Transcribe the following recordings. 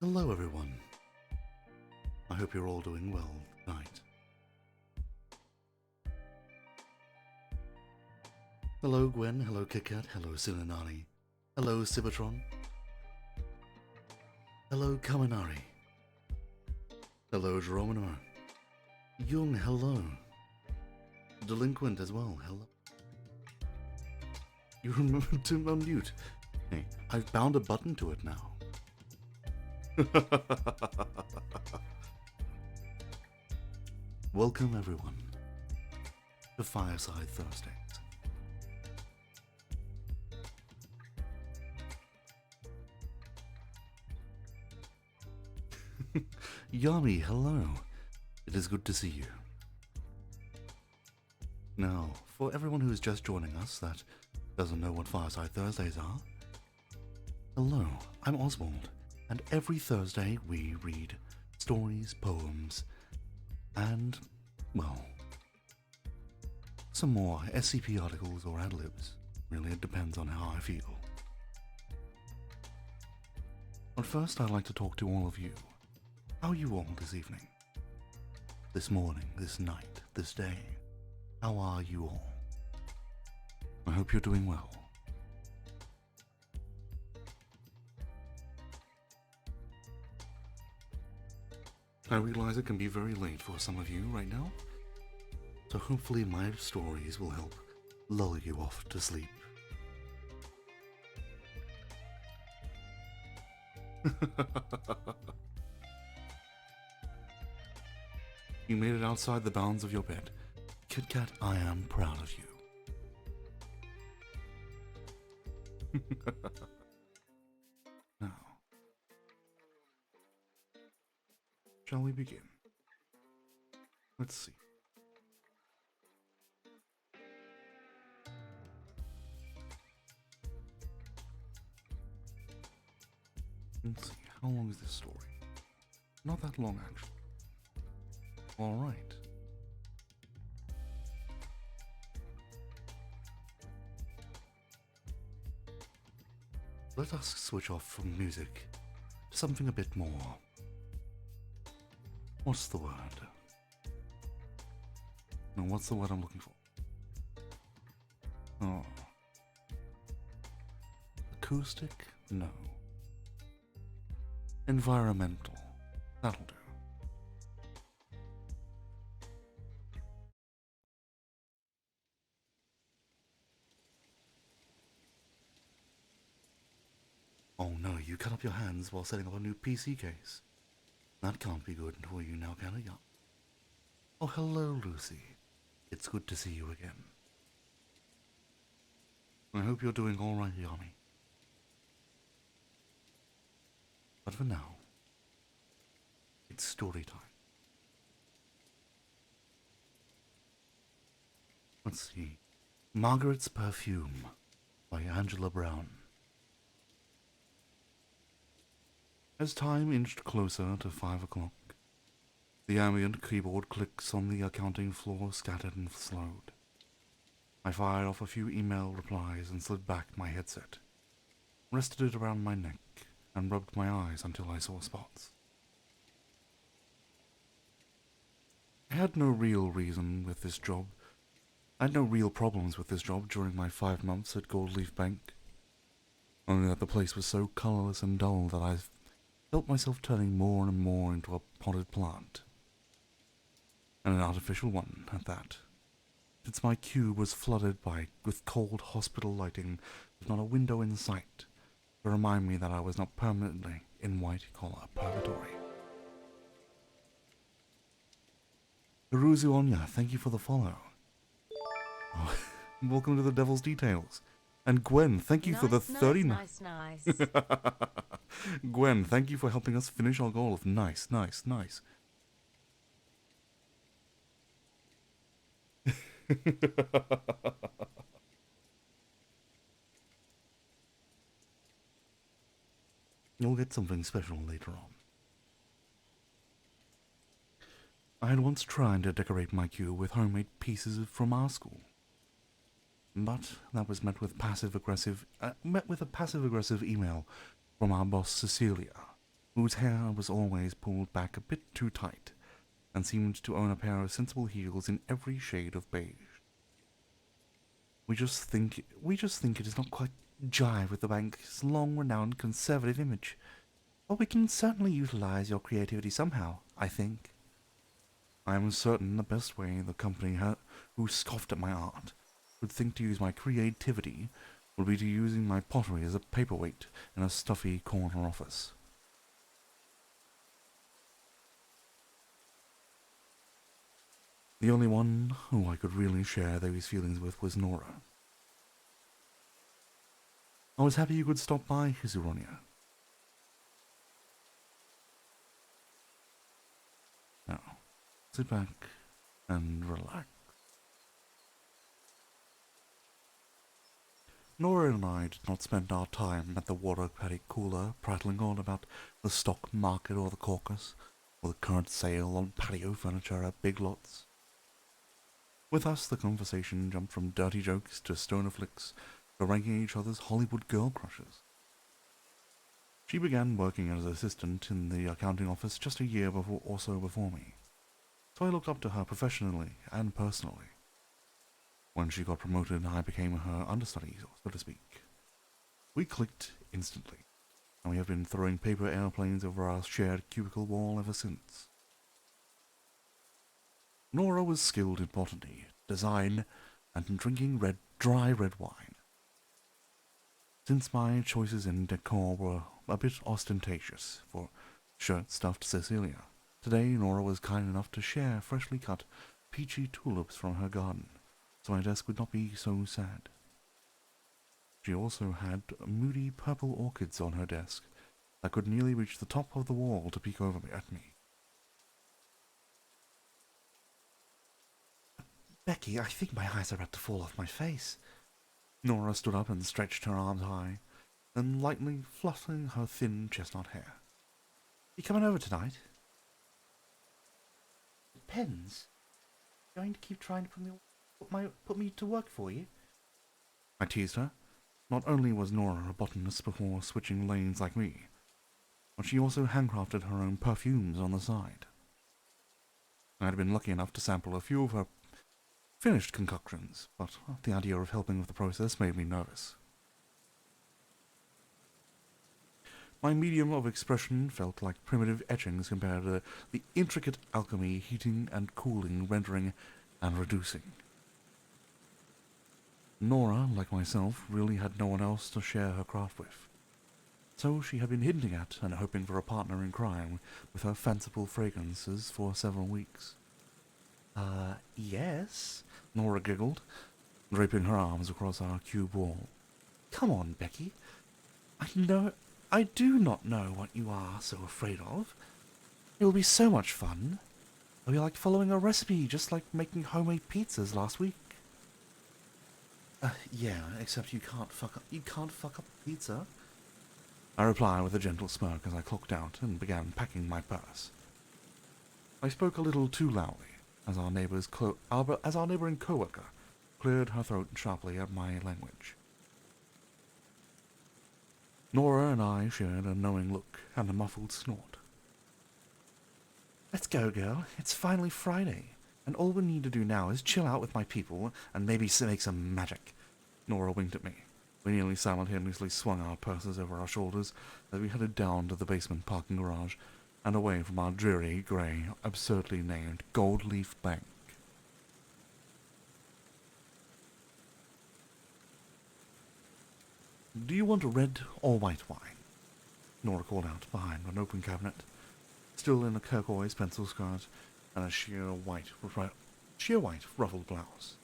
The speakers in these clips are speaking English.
Hello everyone. I hope you're all doing well tonight. Hello Gwen, hello KitKat, hello Silanani, hello Cybertron, hello Kaminari, hello Jeromanor, Jung, hello, Delinquent as well, hello. You remember to unmute. Hey, I've bound a button to it now. Welcome everyone to Fireside Thursdays. Yami, hello. It is good to see you. Now, for everyone who is just joining us that doesn't know what Fireside Thursdays are, hello, I'm Oswald, and every Thursday we read stories, poems, and, well, some more SCP articles or ad-libs. Really, it depends on how I feel. But first, I'd like to talk to all of you. How are you all this evening? This morning, this night, this day? How are you all? I hope you're doing well. I realize it can be very late for some of you right now, so hopefully my stories will help lull you off to sleep. You made it outside the bounds of your bed. KitKat, I am proud of you. Now, shall we begin? Let's see. Let's see, how long is this story? Not that long, actually. Alright. Let us switch off from music to something a bit more. What's the word? No, what's the word I'm looking for? Oh. Acoustic? No. Environmental. That'll do. Oh no, you cut up your hands while setting up a new PC case. That can't be good for you now, can it? Oh, hello, Lucy. It's good to see you again. I hope you're doing alright, Yami. But for now, it's story time. Let's see. Margaret's Perfume by Angela Brown. As time inched closer to 5 o'clock, the ambient keyboard clicks on the accounting floor scattered and slowed. I fired off a few email replies and slid back my headset, rested it around my neck, and rubbed my eyes until I saw spots. I had no real reason with this job. I had no real problems with this job during my 5 months at Goldleaf Bank. Only that the place was so colourless and dull that I felt myself turning more and more into a potted plant. And an artificial one, at that. Since my cube was flooded with cold hospital lighting, with not a window in sight, to remind me that I was not permanently in white-collar purgatory. Uruzu Onya, thank you for the follow. Oh, welcome to the Devil's Details. And Gwen, thank you for the 39. Nice. Gwen, thank you for helping us finish our goal of nice. You'll get something special later on. I had once tried to decorate my cube with homemade pieces from our school, but that was met with a passive-aggressive email from our boss Cecilia, whose hair was always pulled back a bit too tight, and seemed to own a pair of sensible heels in every shade of beige. We just think it does not quite jive with the bank's long-renowned conservative image, but we can certainly utilize your creativity somehow, I think. I am certain the best way the company who scoffed at my art would think to use my creativity would be to using my pottery as a paperweight in a stuffy corner office. The only one who I could really share those feelings with was Nora. I was happy you could stop by, Hizuronia. Now, sit back and relax. Nora and I did not spend our time at the water paddock cooler prattling on about the stock market or the caucus, or the current sale on patio furniture at Big Lots. With us, the conversation jumped from dirty jokes to stoner flicks to ranking each other's Hollywood girl crushes. She began working as an assistant in the accounting office just a year or so before me, so I looked up to her professionally and personally. When she got promoted, I became her understudy, so to speak. We clicked instantly, and we have been throwing paper airplanes over our shared cubicle wall ever since. Nora was skilled in botany, design, and drinking dry red wine. Since my choices in decor were a bit ostentatious for shirt-stuffed Cecilia, today Nora was kind enough to share freshly cut, peachy tulips from her garden, so my desk would not be so sad. She also had moody purple orchids on her desk that could nearly reach the top of the wall to peek over at me. Becky, I think my eyes are about to fall off my face. Nora stood up and stretched her arms high, then lightly fluffing her thin chestnut hair. You coming over tonight? Depends. Going to keep trying to put me to work for you? I teased her. Not only was Nora a botanist before switching lanes like me, but she also handcrafted her own perfumes on the side. I had been lucky enough to sample a few of her finished concoctions, but the idea of helping with the process made me nervous. My medium of expression felt like primitive etchings compared to the intricate alchemy, heating and cooling, rendering and reducing. Nora, like myself, really had no one else to share her craft with, so she had been hinting at and hoping for a partner in crime with her fanciful fragrances for several weeks. Yes, Nora giggled, draping her arms across our cube wall. Come on, Becky. I do not know what you are so afraid of. It will be so much fun. It'll be like following a recipe, just like making homemade pizzas last week. Yeah, except you can't fuck up pizza. I replied with a gentle smirk as I clocked out and began packing my purse. I spoke a little too loudly, as our neighboring co-worker cleared her throat sharply at my language. Nora and I shared a knowing look and a muffled snort. Let's go, girl. It's finally Friday, and all we need to do now is chill out with my people and maybe make some magic. Nora winked at me. We nearly simultaneously swung our purses over our shoulders as we headed down to the basement parking garage and away from our dreary, grey, absurdly named Gold Leaf Bank. Do you want a red or white wine? Nora called out behind an open cabinet, still in a turquoise pencil skirt and a sheer white ruffled blouse.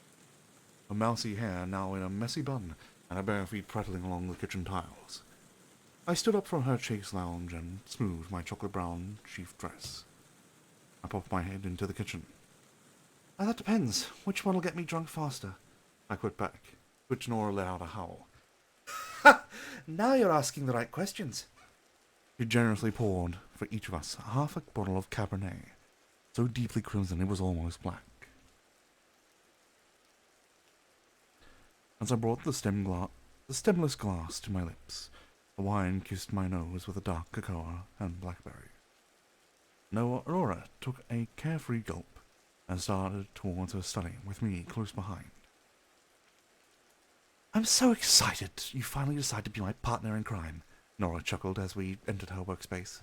Her mousy hair now in a messy bun and her bare feet prattling along the kitchen tiles. I stood up from her chase lounge and smoothed my chocolate brown sheath dress. I popped my head into the kitchen. That depends. Which one will get me drunk faster? I quit back, which Nora let out a howl. Ha! Now you're asking the right questions. She generously poured for each of us half a bottle of Cabernet, so deeply crimson it was almost black. As I brought the stemless glass to my lips, The wine kissed my nose with a dark cocoa and blackberry. Aurora took a carefree gulp and started towards her study, with me close behind. "I'm so excited you finally decided to be my partner in crime," Nora chuckled as we entered her workspace.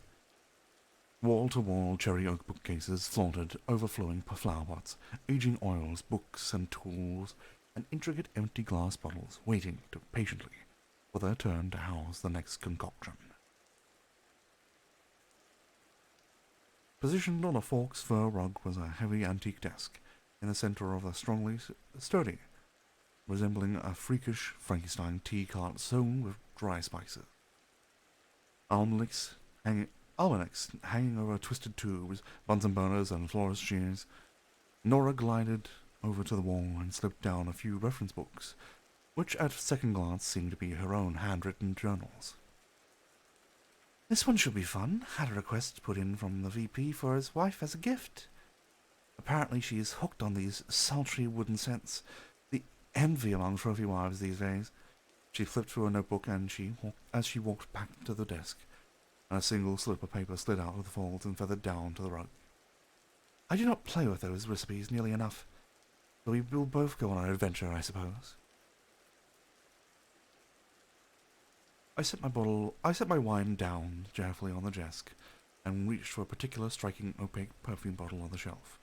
Wall-to-wall cherry oak bookcases flaunted overflowing flower pots, aging oils, books and tools, and intricate empty glass bottles waiting patiently for their turn to house the next concoction. Positioned on a fork's fur rug was a heavy antique desk in the center of a strongly sturdy, resembling a freakish Frankenstein tea cart sewn with dry spices. Almanacs hanging over twisted tubes, Bunsen burners, and florist shears. Nora glided over to the wall and slipped down a few reference books, which at second glance seemed to be her own handwritten journals. "This one should be fun," had a request put in from the VP for his wife as a gift. Apparently she is hooked on these sultry wooden scents, the envy among trophy wives these days. She flipped through a notebook and as she walked back to the desk, and a single slip of paper slid out of the folds and feathered down to the rug. "I do not play with those recipes nearly enough, but we will both go on an adventure, I suppose." I set my wine down carefully on the desk, and reached for a particular striking opaque perfume bottle on the shelf.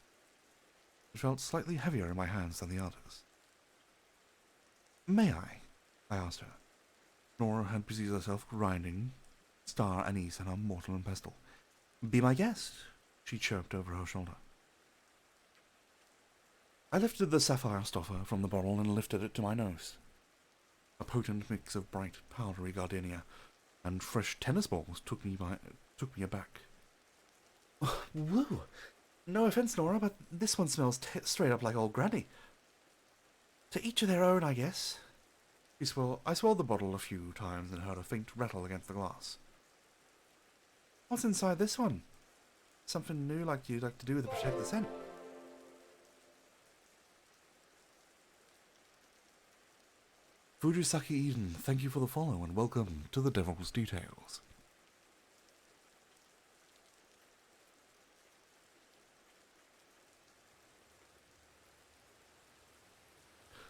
It felt slightly heavier in my hands than the others. "May I?" asked her. Nora had busied herself grinding star anise in her mortar and pestle. "Be my guest," she chirped over her shoulder. I lifted the sapphire stopper from the bottle and lifted it to my nose. A potent mix of bright, powdery gardenia and fresh tennis balls took me aback. "Woo! No offense, Nora, but this one smells straight up like old Granny." "To each of their own, I guess." I swelled the bottle a few times and heard a faint rattle against the glass. "What's inside this one? Something new like you'd like to do to protect the scent?" Fujisaki Eden, thank you for the follow and welcome to the Devil's Details.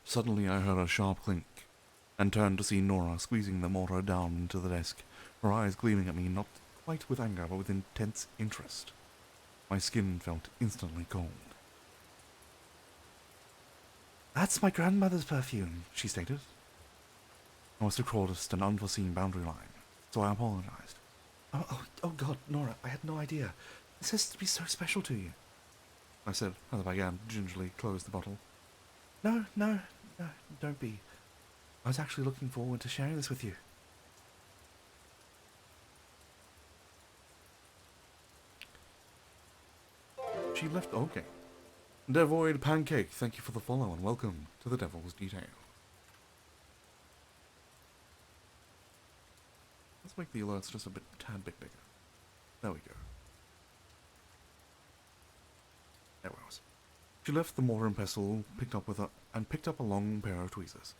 Suddenly I heard a sharp clink, and turned to see Nora squeezing the mortar down into the desk, her eyes gleaming at me not quite with anger but with intense interest. My skin felt instantly cold. "That's my grandmother's perfume," she stated. I must have crossed an unforeseen boundary line, so I apologized. Oh God, Nora, I had no idea. This has to be so special to you," I said as I began to gingerly close the bottle. No, don't be. I was actually looking forward to sharing this with you." She left. Okay. Devoid Pancake, thank you for the follow and welcome to the Devil's Detail. Let's make the alerts just a tad bit bigger. There we go. There we was. She left the mortar and pestle, picked up a long pair of tweezers.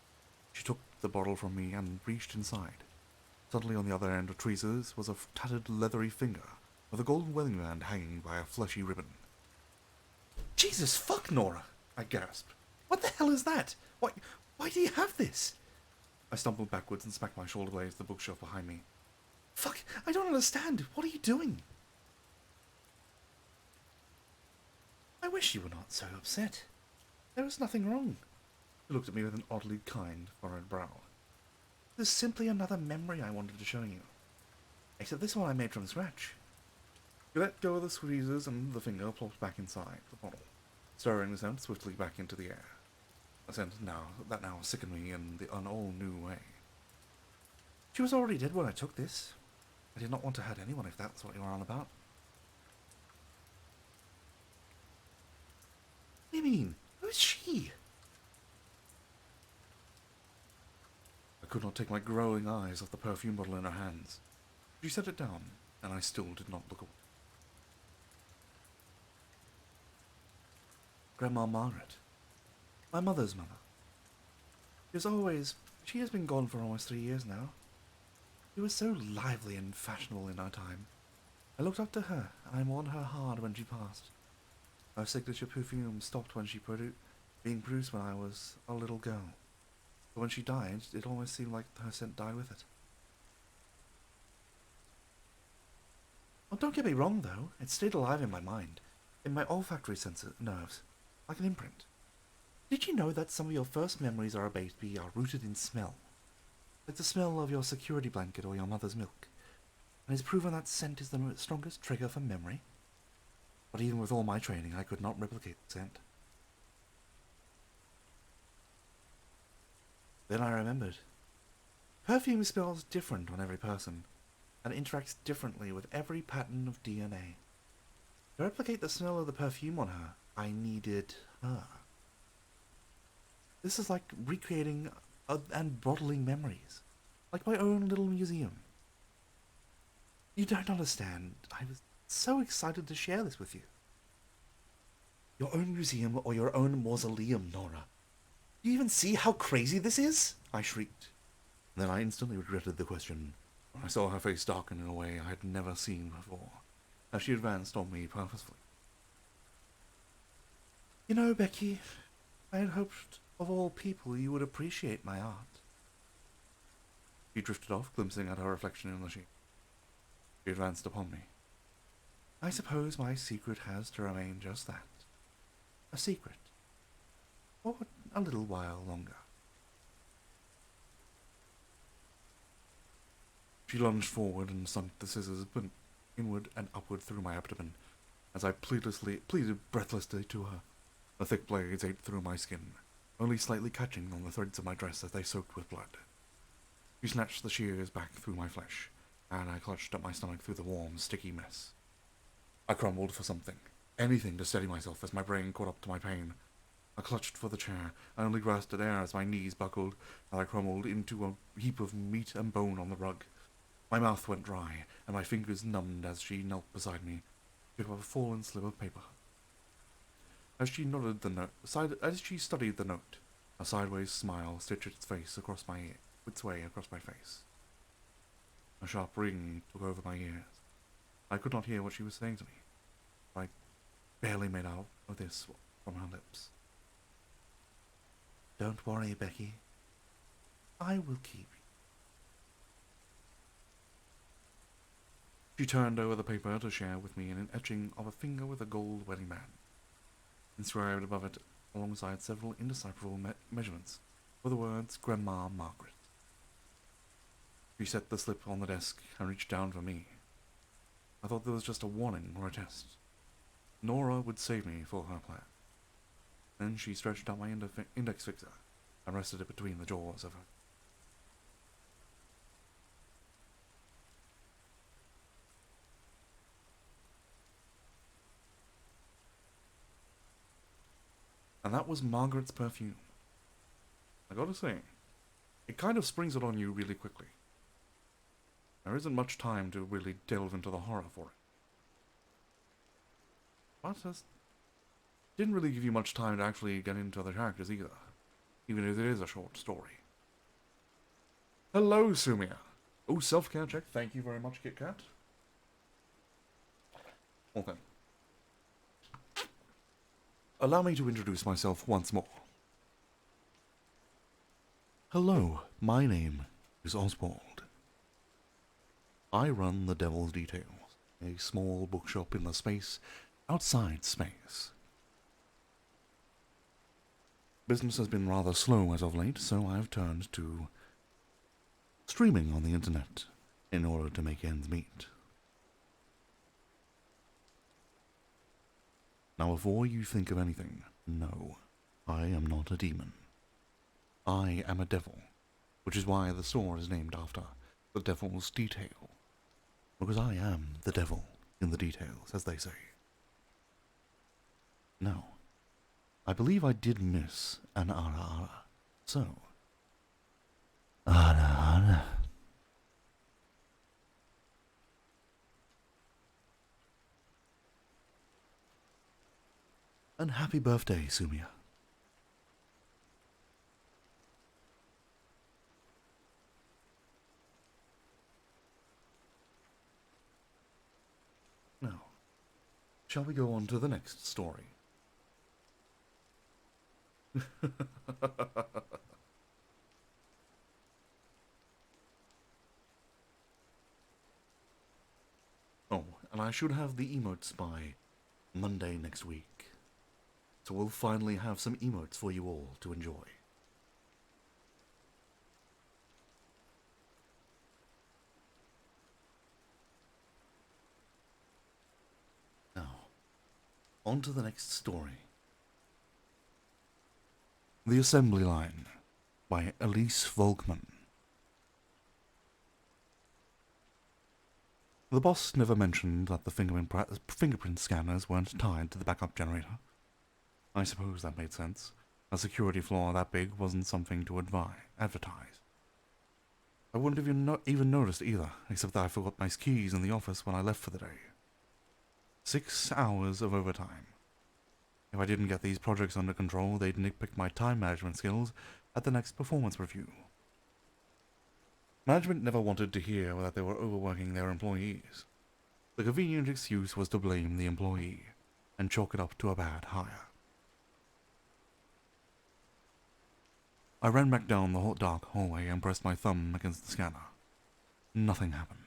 She took the bottle from me and reached inside. Suddenly on the other end of tweezers was a tattered leathery finger with a golden wedding band hanging by a fleshy ribbon. "Jesus fuck, Nora!" I gasped. "What the hell is that? Why do you have this?" I stumbled backwards and smacked my shoulder blades to the bookshelf behind me. "Fuck, I don't understand. What are you doing?" "I wish you were not so upset. There is nothing wrong." She looked at me with an oddly kind, furrowed brow. "This is simply another memory I wanted to show you. Except this one I made from scratch." She let go of the tweezers and the finger plopped back inside the bottle, stirring the scent swiftly back into the air. A scent that now sickened me in an all-new way. "She was already dead when I took this. I did not want to hurt anyone if that's what you were on about." "What do you mean? Who is she?" I could not take my growing eyes off the perfume bottle in her hands. She set it down, and I still did not look away. "Grandma Margaret. My mother's mother. She has been gone for almost 3 years now. She was so lively and fashionable in her time. I looked up to her, and I mourned her hard when she passed. Her signature perfume stopped when being produced when I was a little girl. But when she died, it almost seemed like her scent died with it. Well, don't get me wrong, though. It stayed alive in my mind, in my olfactory nerves, like an imprint. Did you know that some of your first memories are rooted in smell? Like the smell of your security blanket or your mother's milk. And it's proven that scent is the strongest trigger for memory. But even with all my training, I could not replicate the scent. Then I remembered. Perfume smells different on every person, and interacts differently with every pattern of DNA. To replicate the smell of the perfume on her, I needed her. This is like recreating and bottling memories, like my own little museum. You don't understand. I was so excited to share this with you. Your own museum or your own mausoleum, Nora. Do you even see how crazy this is? I shrieked. Then I instantly regretted the question. I saw her face darken in a way I had never seen before, as she advanced on me purposefully. You know, Becky, I had hoped of all people you would appreciate my art. She drifted off, glimpsing at her reflection in the sheet. She advanced upon me. I suppose my secret has to remain just that. A secret. For a little while longer. She lunged forward and sunk the scissors inward and upward through my abdomen, as I pleaded breathlessly to her. The thick blades ate through my skin, only slightly catching on the threads of my dress as they soaked with blood. She snatched the shears back through my flesh, and I clutched at my stomach through the warm, sticky mess. I crumbled for something, anything to steady myself as my brain caught up to my pain. I clutched for the chair. I only grasped at air as my knees buckled, and I crumbled into a heap of meat and bone on the rug. My mouth went dry, and my fingers numbed as she knelt beside me, picked up a fallen slip of paper. As she studied the note, a sideways smile stitched its way across my face. A sharp ring took over my ears. I could not hear what she was saying to me, but I barely made out of this from her lips. Don't worry, Becky. I will keep you. She turned over the paper to share with me an etching of a finger with a gold wedding band. Inscribed above it, alongside several indecipherable measurements, were the words Grandma Margaret. She set the slip on the desk and reached down for me. I thought there was just a warning or a test. Nora would save me for her plan. Then she stretched out my index finger and rested it between the jaws of her. And that was Margaret's perfume. I gotta say, it kind of springs it on you really quickly. There isn't much time to really delve into the horror for it. But it didn't really give you much time to actually get into the characters either, even if it is a short story. Hello, Sumia. Oh, self-care check. Thank you very much, Kit Kat. Okay. Allow me to introduce myself once more. Hello, my name is Oswald. I run the Devil's Details, a small bookshop in the space outside space. Business has been rather slow as of late, so I've turned to streaming on the internet in order to make ends meet. Now, before you think of anything, no, I am not a demon. I am a devil, which is why the store is named after the Devil's Detail, because I am the devil in the details, as they say. Now, I believe I did miss an ara, so ara. And happy birthday, Sumia. Shall we go on to the next story? Oh, and I should have the emotes by Monday next week. So we'll finally have some emotes for you all to enjoy. Now, on to the next story. The Assembly Line by Elise Volkman. The boss never mentioned that the fingerprint scanners weren't tied to the backup generator. I suppose that made sense. A security flaw that big wasn't something to advertise. I wouldn't have even noticed either, except that I forgot my keys in the office when I left for the day. 6 hours of overtime. If I didn't get these projects under control, they'd nitpick my time management skills at the next performance review. Management never wanted to hear that they were overworking their employees. The convenient excuse was to blame the employee and chalk it up to a bad hire. I ran back down the dark hallway and pressed my thumb against the scanner. Nothing happened.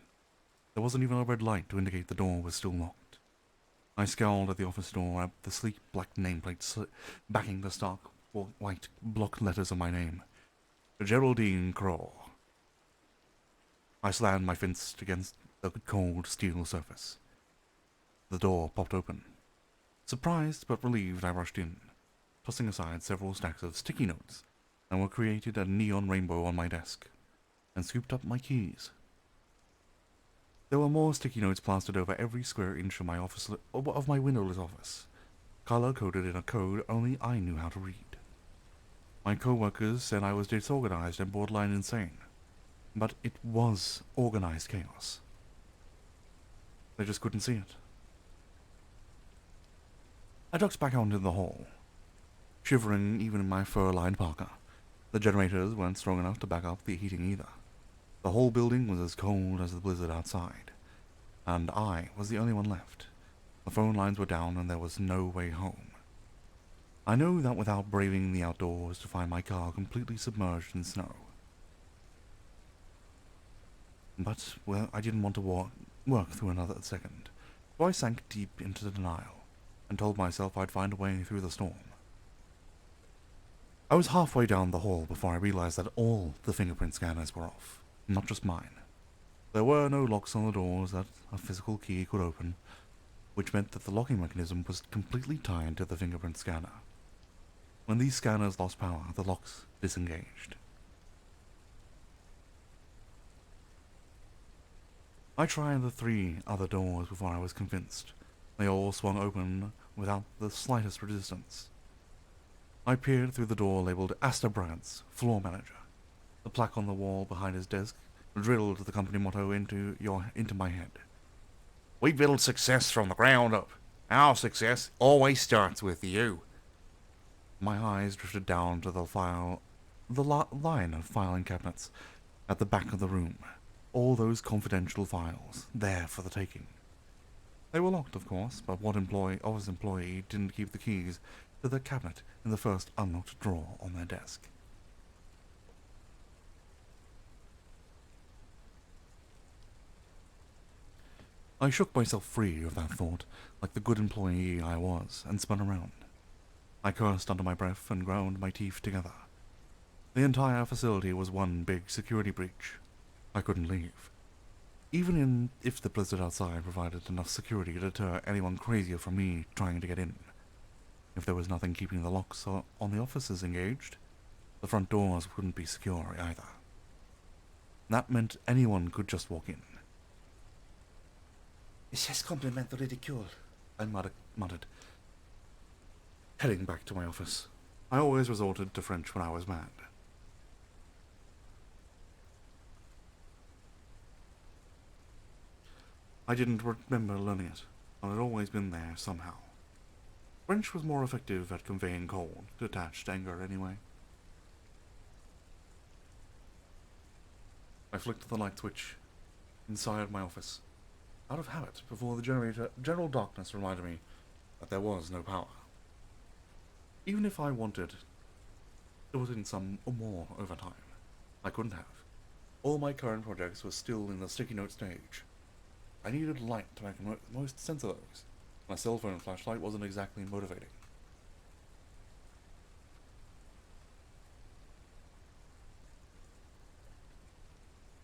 There wasn't even a red light to indicate the door was still locked. I scowled at the office door at the sleek black nameplate backing the stark white block letters of my name. Geraldine Kroll. I slammed my fist against the cold steel surface. The door popped open. Surprised but relieved, I rushed in, tossing aside several stacks of sticky notes that were created a neon rainbow on my desk, and scooped up my keys. There were more sticky notes plastered over every square inch of my windowless office, color-coded in a code only I knew how to read. My co-workers said I was disorganized and borderline insane, but it was organized chaos. They just couldn't see it. I ducked back out into the hall, shivering even in my fur-lined parka. The generators weren't strong enough to back up the heating either. The whole building was as cold as the blizzard outside, and I was the only one left. The phone lines were down and there was no way home. I know that without braving the outdoors to find my car completely submerged in snow. But, well, I didn't want to work through another second, so I sank deep into denial, and told myself I'd find a way through the storm. I was halfway down the hall before I realized that all the fingerprint scanners were off, not just mine. There were no locks on the doors that a physical key could open, which meant that the locking mechanism was completely tied to the fingerprint scanner. When these scanners lost power, the locks disengaged. I tried the 3 other doors before I was convinced. They all swung open without the slightest resistance. I peered through the door labeled Astor Brad's floor manager. The plaque on the wall behind his desk drilled the company motto into my head. We build success from the ground up. Our success always starts with you. My eyes drifted down to the line of filing cabinets at the back of the room. All those confidential files, there for the taking. They were locked, of course, but what office employee didn't keep the keys to the cabinet in the first unlocked drawer on their desk? I shook myself free of that thought, like the good employee I was, and spun around. I cursed under my breath and ground my teeth together. The entire facility was one big security breach. I couldn't leave. Even if the blizzard outside provided enough security to deter anyone crazier from me trying to get in. If there was nothing keeping the locks on the offices engaged, the front doors wouldn't be secure either. That meant anyone could just walk in. It's just compliment the ridicule, I muttered, heading back to my office. I always resorted to French when I was mad. I didn't remember learning it, but it had always been there somehow. French was more effective at conveying cold, detached anger anyway. I flicked the light switch inside my office, out of habit, before the general darkness reminded me that there was no power. Even if I wanted to put in some more overtime, I couldn't have. All my current projects were still in the sticky note stage. I needed light to make the most sense of those. My cell phone flashlight wasn't exactly motivating.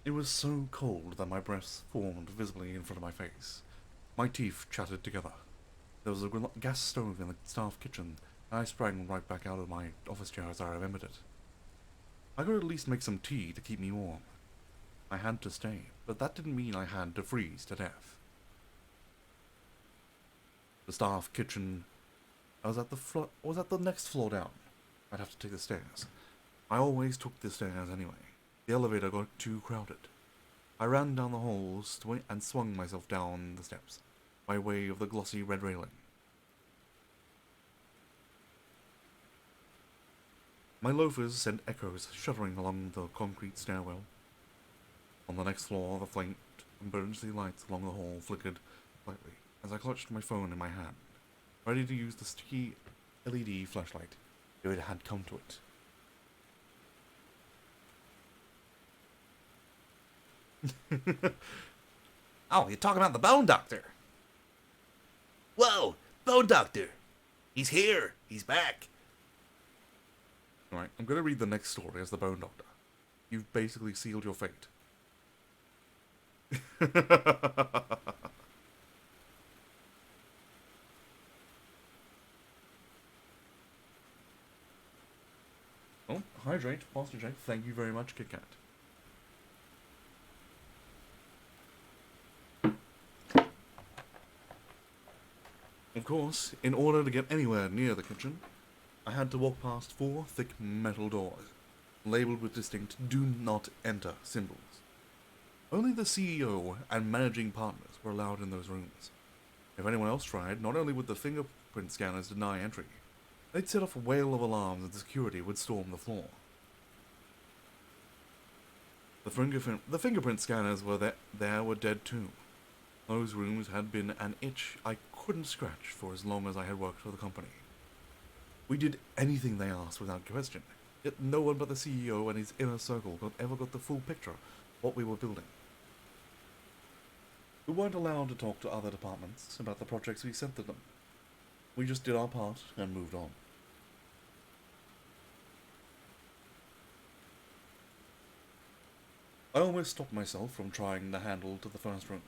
It was so cold that my breath formed visibly in front of my face. My teeth chattered together. There was a gas stove in the staff kitchen, and I sprang right back out of my office chair as I remembered it. I could at least make some tea to keep me warm. I had to stay, but that didn't mean I had to freeze to death. The staff kitchen was at the next floor down. I'd have to take the stairs. I always took the stairs anyway. The elevator got too crowded. I ran down the halls and swung myself down the steps, by way of the glossy red railing. My loafers sent echoes shuddering along the concrete stairwell. On the next floor, the faint emergency lights along the hall flickered slightly as I clutched my phone in my hand, ready to use the sticky LED flashlight if it had come to it. Oh, you're talking about the Bone Doctor. Whoa, Bone Doctor. He's here. He's back. Alright, I'm gonna read the next story as the Bone Doctor. You've basically sealed your fate. Oh, hydrate, posture check. Thank you very much, Kit Kat. Of course, in order to get anywhere near the kitchen, I had to walk past 4 thick metal doors, labeled with distinct "Do Not Enter" symbols. Only the CEO and managing partners were allowed in those rooms. If anyone else tried, not only would the fingerprint scanners deny entry, they'd set off a wail of alarms and security would storm the floor. The fingerprint scanners were dead too. Those rooms had been an itch I couldn't scratch for as long as I had worked for the company. We did anything they asked without question, yet no one but the CEO and his inner circle ever got the full picture of what we were building. We weren't allowed to talk to other departments about the projects we sent to them. We just did our part and moved on. I almost stopped myself from trying the handle to the first room.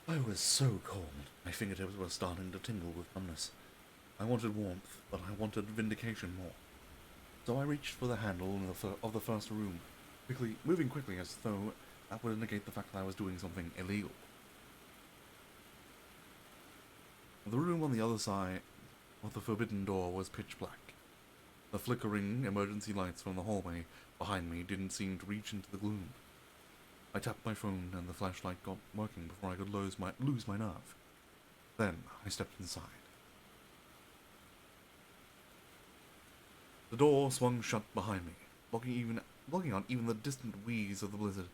I was so cold, my fingertips were starting to tingle with numbness. I wanted warmth, but I wanted vindication more. So I reached for the handle of the first room, moving quickly as though that would indicate the fact that I was doing something illegal. The room on the other side of the forbidden door was pitch black. The flickering emergency lights from the hallway behind me didn't seem to reach into the gloom. I tapped my phone and the flashlight got working before I could lose my nerve. Then I stepped inside. The door swung shut behind me, blocking out even the distant wheeze of the blizzard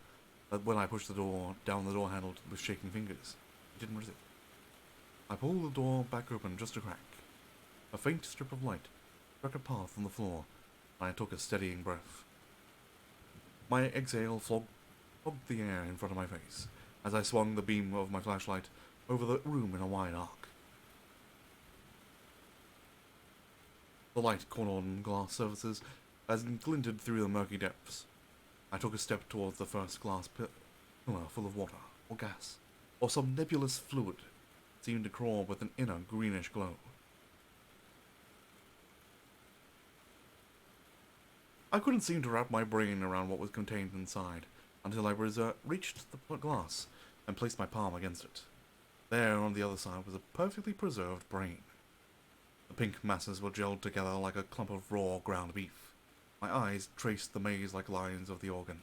that when I pushed down the door handle with shaking fingers, it didn't resist. I pulled the door back open just a crack. A faint strip of light struck a path on the floor, and I took a steadying breath. My exhale fogged the air in front of my face as I swung the beam of my flashlight over the room in a wide arc. The light caught on glass surfaces as it glinted through the murky depths. I took a step towards the first glass pillar full of water, or gas, or some nebulous fluid that seemed to crawl with an inner greenish glow. I couldn't seem to wrap my brain around what was contained inside until I reached the glass and placed my palm against it. There, on the other side, was a perfectly preserved brain. The pink masses were gelled together like a clump of raw ground beef. My eyes traced the maze-like lines of the organ.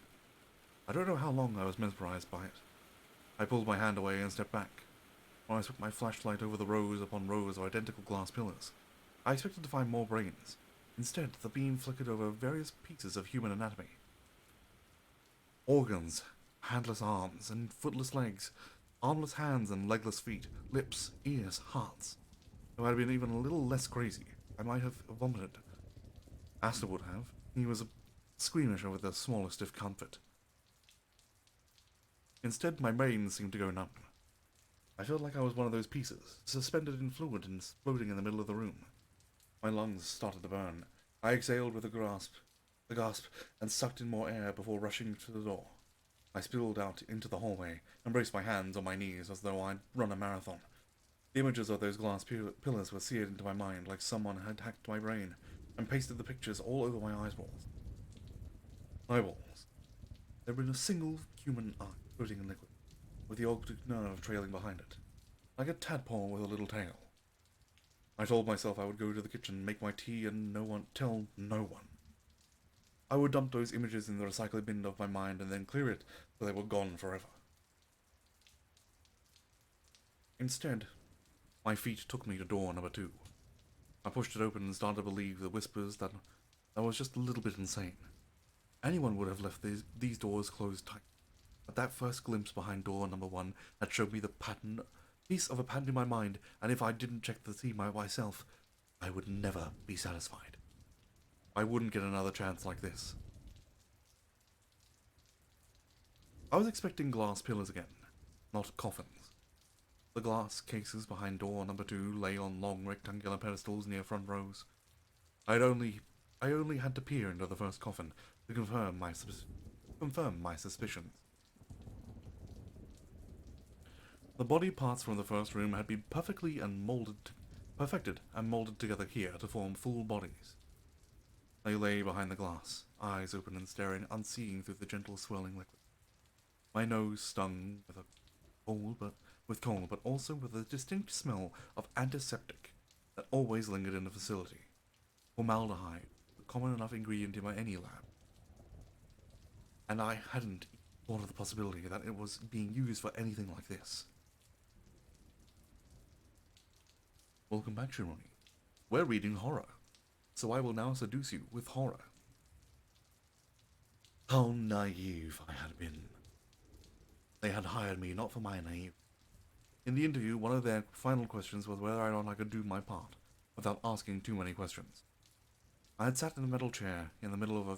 I don't know how long I was mesmerized by it. I pulled my hand away and stepped back. When I took my flashlight over the rows upon rows of identical glass pillars, I expected to find more brains. Instead, the beam flickered over various pieces of human anatomy. Organs, handless arms, and footless legs, armless hands and legless feet, lips, ears, hearts. If I had been even a little less crazy, I might have vomited. Asta would have. He was squeamish over the smallest of comfort. Instead, my brain seemed to go numb. I felt like I was one of those pieces, suspended in fluid and floating in the middle of the room. My lungs started to burn. I exhaled with a gasp, and sucked in more air before rushing to the door. I spilled out into the hallway and braced my hands on my knees as though I'd run a marathon. The images of those glass pillars were seared into my mind like someone had hacked my brain and pasted the pictures all over my eyeballs. Eyeballs. There had been a single human eye floating in liquid, with the optic nerve trailing behind it, like a tadpole with a little tail. I told myself I would go to the kitchen, make my tea, and tell no one. I would dump those images in the recycling bin of my mind and then clear it so they were gone forever. Instead, my feet took me to door number 2. I pushed it open and started to believe the whispers that I was just a little bit insane. Anyone would have left these doors closed tight. But that first glimpse behind door number 1 had showed me the piece of a pattern in my mind, and if I didn't check the theme myself, I would never be satisfied. I wouldn't get another chance like this. I was expecting glass pillars again, not coffins. The glass cases behind door number 2 lay on long rectangular pedestals near front rows. I only had to peer into the first coffin to confirm my suspicions. The body parts from the first room had been perfected and molded together here to form full bodies. They lay behind the glass, eyes open and staring, unseeing through the gentle swirling liquid. My nose stung with cold, but also with a distinct smell of antiseptic that always lingered in the facility. Formaldehyde, a common enough ingredient in any lab. And I hadn't thought of the possibility that it was being used for anything like this. Welcome back, Shironi. We're reading horror, so I will now seduce you with horror. How naive I had been. They had hired me not for my naivety. In the interview, one of their final questions was whether or not I could do my part, without asking too many questions. I had sat in a metal chair in the middle of a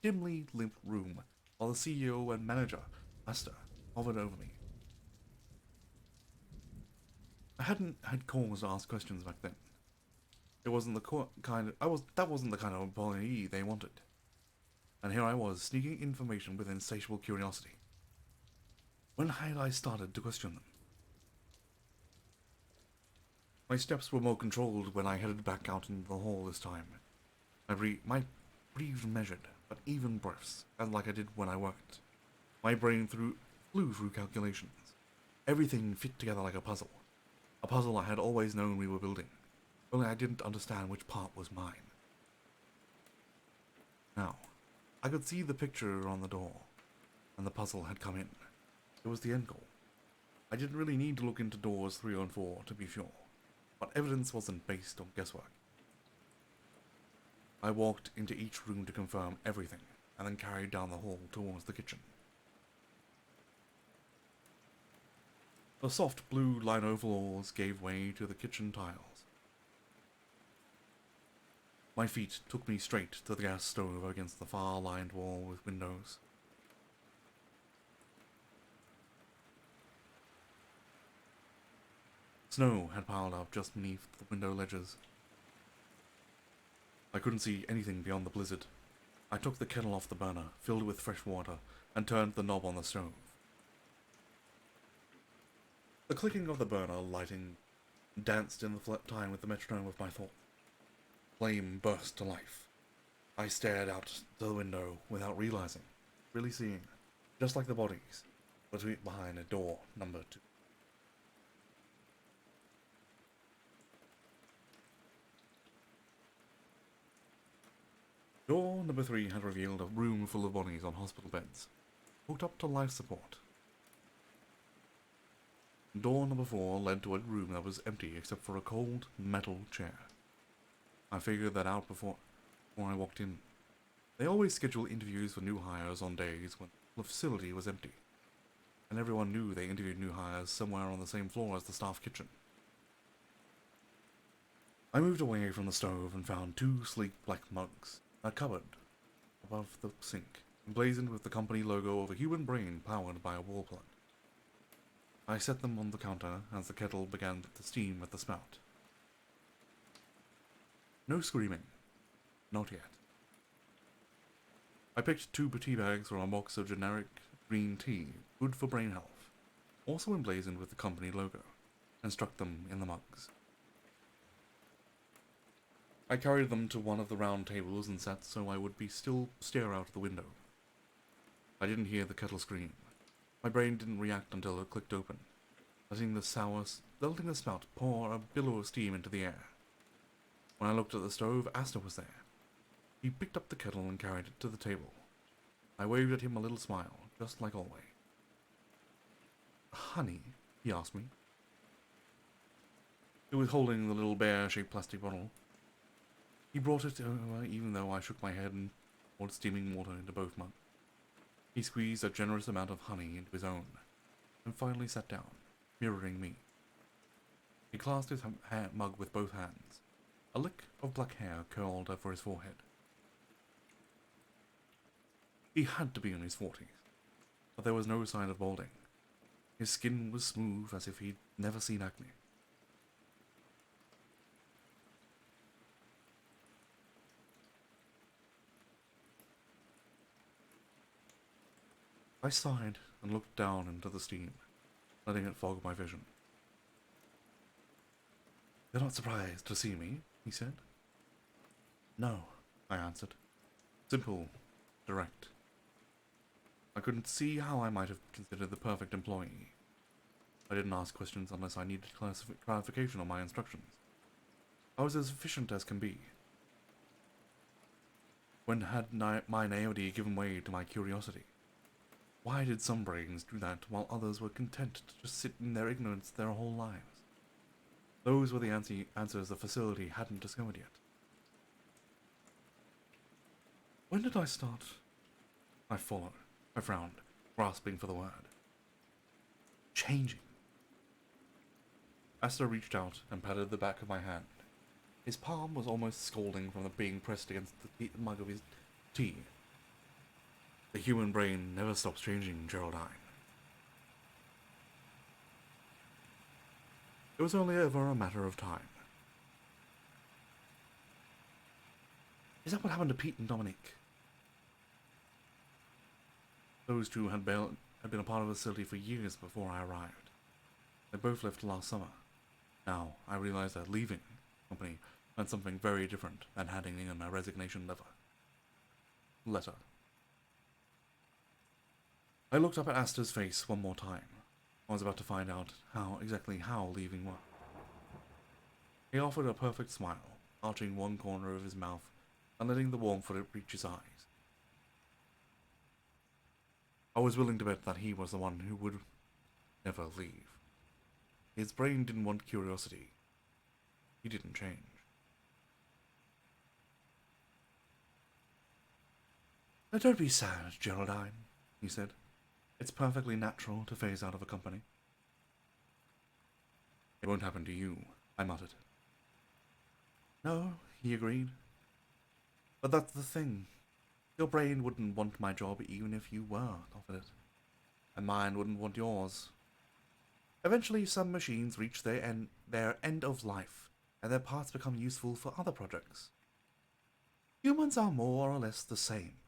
dimly lit room, while the CEO and manager, Asta, hovered over me. I hadn't had cause to ask questions back then. It wasn't that wasn't the kind of employee they wanted. And here I was, sneaking information with insatiable curiosity. When had I started to question them? My steps were more controlled when I headed back out into the hall this time. I breathed measured, but even breaths, as like I did when I worked. My brain flew through calculations. Everything fit together like a puzzle. A puzzle I had always known we were building, only I didn't understand which part was mine. Now, I could see the picture on the door, and the puzzle had come in. It was the end goal. I didn't really need to look into doors 3 and 4 to be sure, but evidence wasn't based on guesswork. I walked into each room to confirm everything, and then carried down the hall towards the kitchen. The soft blue lino floors gave way to the kitchen tiles. My feet took me straight to the gas stove against the far-lined wall with windows. Snow had piled up just beneath the window ledges. I couldn't see anything beyond the blizzard. I took the kettle off the burner, filled it with fresh water, and turned the knob on the stove. The clicking of the burner lighting danced in the time with the metronome of my thought. Flame burst to life. I stared out the window without realizing, really seeing, just like the bodies, behind a door number 2. Door number 3 had revealed a room full of bodies on hospital beds, hooked up to life support. Door number 4 led to a room that was empty except for a cold metal chair. I figured that out before I walked in. They always schedule interviews for new hires on days when the facility was empty. and everyone knew they interviewed new hires somewhere on the same floor as the staff kitchen. I moved away from the stove and found two sleek black mugs in a cupboard above the sink, emblazoned with the company logo of a human brain powered by a wall plug. I set them on the counter as the kettle began to steam at the spout. No screaming. Not yet. I picked two tea bags from a box of generic green tea, good for brain health, also emblazoned with the company logo, and stuck them in the mugs. I carried them to one of the round tables and sat so I would be still stare out the window. I didn't hear the kettle scream. My brain didn't react until it clicked open, letting the spout pour a billow of steam into the air. When I looked at the stove, Asta was there. He picked up the kettle and carried it to the table. I waved at him a little smile, just like always. "Honey?" he asked me. He was holding the little bear-shaped plastic bottle. He brought it over even though I shook my head and poured steaming water into both mugs. He squeezed a generous amount of honey into his own, and finally sat down, mirroring me. He clasped his mug with both hands. A lick of black hair curled over his forehead. He had to be in his 40s, but there was no sign of balding. His skin was smooth as if he'd never seen acne. I sighed and looked down into the steam, letting it fog my vision. "You're not surprised to see me?" he said. "No," I answered. Simple, direct. I couldn't see how I might have considered the perfect employee. I didn't ask questions unless I needed clarification on my instructions. I was as efficient as can be. When had my naivety given way to my curiosity? Why did some brains do that while others were content to just sit in their ignorance their whole lives? Those were the answers the facility hadn't discovered yet. When did I start? I frowned, grasping for the word. Changing. Asta reached out and patted the back of my hand. His palm was almost scalding from the being pressed against the mug of his tea. The human brain never stops changing, Geraldine. It was only ever a matter of time. Is that what happened to Pete and Dominic? Those two had been a part of the facility for years before I arrived. They both left last summer. Now, I realize that leaving the company meant something very different than handing in a resignation letter. I looked up at Asta's face one more time. I was about to find out exactly how leaving worked. He offered a perfect smile, arching one corner of his mouth and letting the warmth of it reach his eyes. I was willing to bet that he was the one who would never leave. His brain didn't want curiosity. He didn't change. "Now don't be sad, Geraldine," he said. "It's perfectly natural to phase out of a company." "It won't happen to you," I muttered. "No," he agreed. "But that's the thing. Your brain wouldn't want my job even if you were offered it. And mine wouldn't want yours. Eventually, some machines reach their end of life, and their parts become useful for other projects. Humans are more or less the same.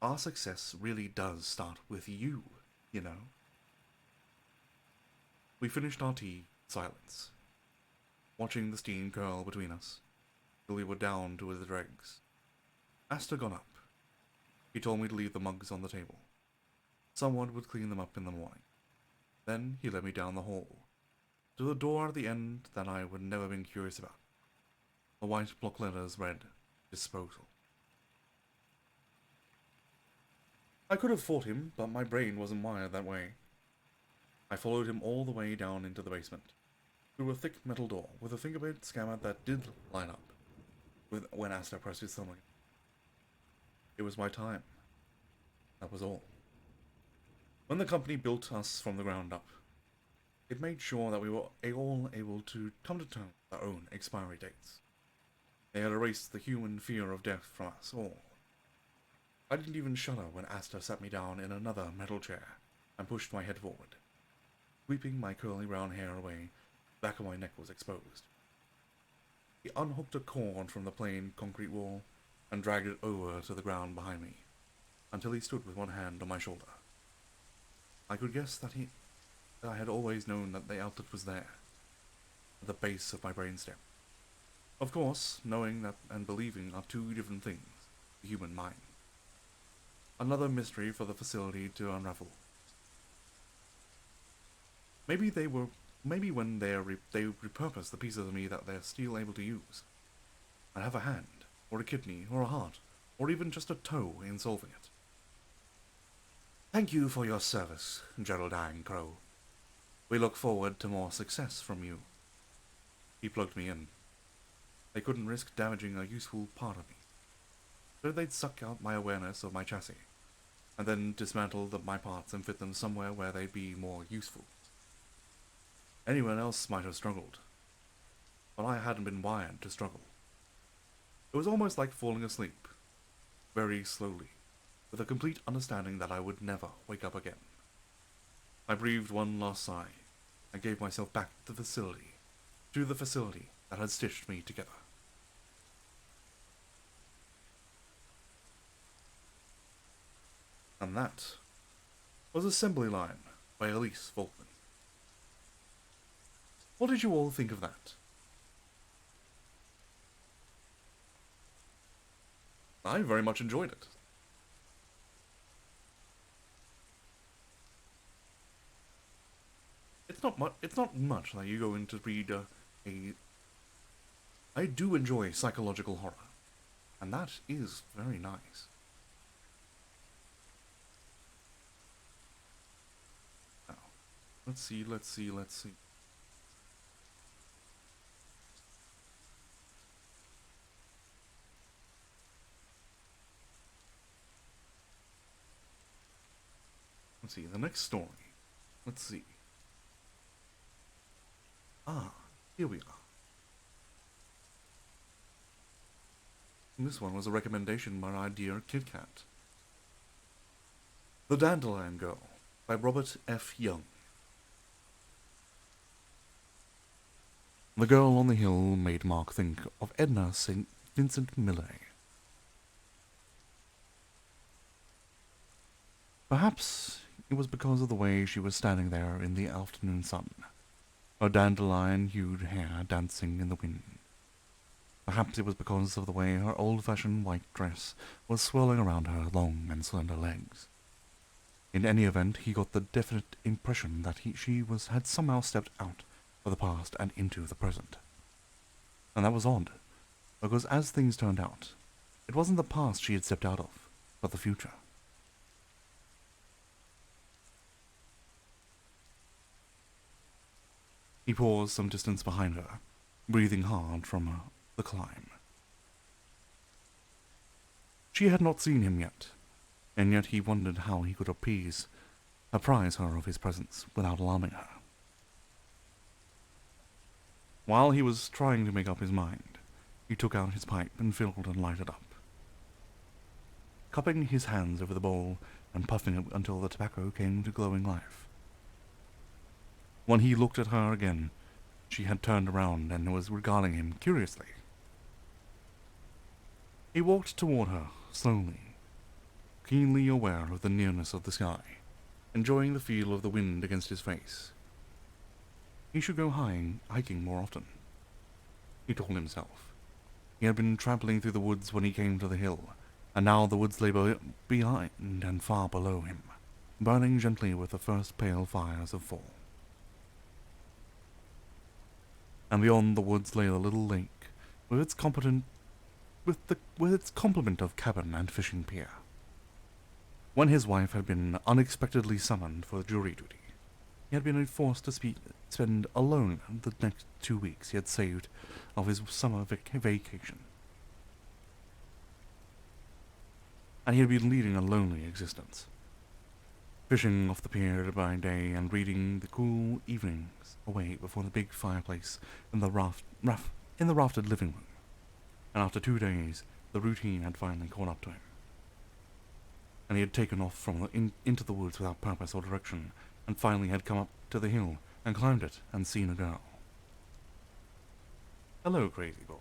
Our success really does start with you, you know." We finished our tea in silence, watching the steam curl between us, till we were down to the dregs. Asta got up. He told me to leave the mugs on the table. Someone would clean them up in the morning. Then he led me down the hall, to the door at the end that I would never been curious about. The white block letters read, "Disposal." I could have fought him, but my brain wasn't wired that way. I followed him all the way down into the basement, through a thick metal door with a fingerprint scanner that did line up when Asta pressed his thumb again. It was my time. That was all. When the company built us from the ground up, it made sure that we were all able to come to terms with our own expiry dates. They had erased the human fear of death from us all. I didn't even shudder when Asta sat me down in another metal chair and pushed my head forward. Sweeping my curly brown hair away, the back of my neck was exposed. He unhooked a cord from the plain concrete wall and dragged it over to the ground behind me, until he stood with one hand on my shoulder. I could guess that I had always known that the outlet was there, at the base of my brainstem. Of course, knowing that and believing are two different things, the human mind. Another mystery for the facility to unravel. Maybe when they repurpose the pieces of me that they're still able to use, I'd have a hand, or a kidney, or a heart, or even just a toe in solving it. Thank you for your service, Geraldine Crow. We look forward to more success from you. He plugged me in. They couldn't risk damaging a useful part of me, so they'd suck out my awareness of my chassis, and then dismantle my parts and fit them somewhere where they'd be more useful. Anyone else might have struggled, but I hadn't been wired to struggle. It was almost like falling asleep, very slowly, with a complete understanding that I would never wake up again. I breathed one last sigh, and gave myself back to the facility that had stitched me together. And that was Assembly Line by Elise Volkman. What did you all think of that? I very much enjoyed it. It's not much that you go in to read I do enjoy psychological horror, and that is very nice. Now, let's see. Let's see, the next story. Let's see. Ah, here we are. This one was a recommendation by our dear Kit Kat. The Dandelion Girl by Robert F. Young. The girl on the hill made Mark think of Edna St. Vincent Millay. Perhaps it was because of the way she was standing there in the afternoon sun, her dandelion-hued hair dancing in the wind. Perhaps it was because of the way her old-fashioned white dress was swirling around her long and slender legs. In any event, he got the definite impression that she had somehow stepped out of the past and into the present. And that was odd, because as things turned out, it wasn't the past she had stepped out of, but the future. He paused some distance behind her, breathing hard from the climb. She had not seen him yet, and yet he wondered how he could apprise her of his presence without alarming her. While he was trying to make up his mind, he took out his pipe and filled and lighted up. Cupping his hands over the bowl and puffing it until the tobacco came to glowing life. When he looked at her again, she had turned around and was regarding him curiously. He walked toward her, slowly, keenly aware of the nearness of the sky, enjoying the feel of the wind against his face. He should go hiking more often, he told himself. He had been trampling through the woods when he came to the hill, and now the woods lay behind and far below him, burning gently with the first pale fires of fall. And beyond the woods lay the little lake, with its complement of cabin and fishing pier. When his wife had been unexpectedly summoned for jury duty, he had been forced to spend alone the next 2 weeks he had saved of his summer vacation. And he had been leading a lonely existence. fishing off the pier by day and reading the cool evenings away before the big fireplace in the raftered living room. And after 2 days, the routine had finally caught up to him, and he had taken off into the woods without purpose or direction, and finally had come up to the hill and climbed it and seen a girl. Hello, crazy boy.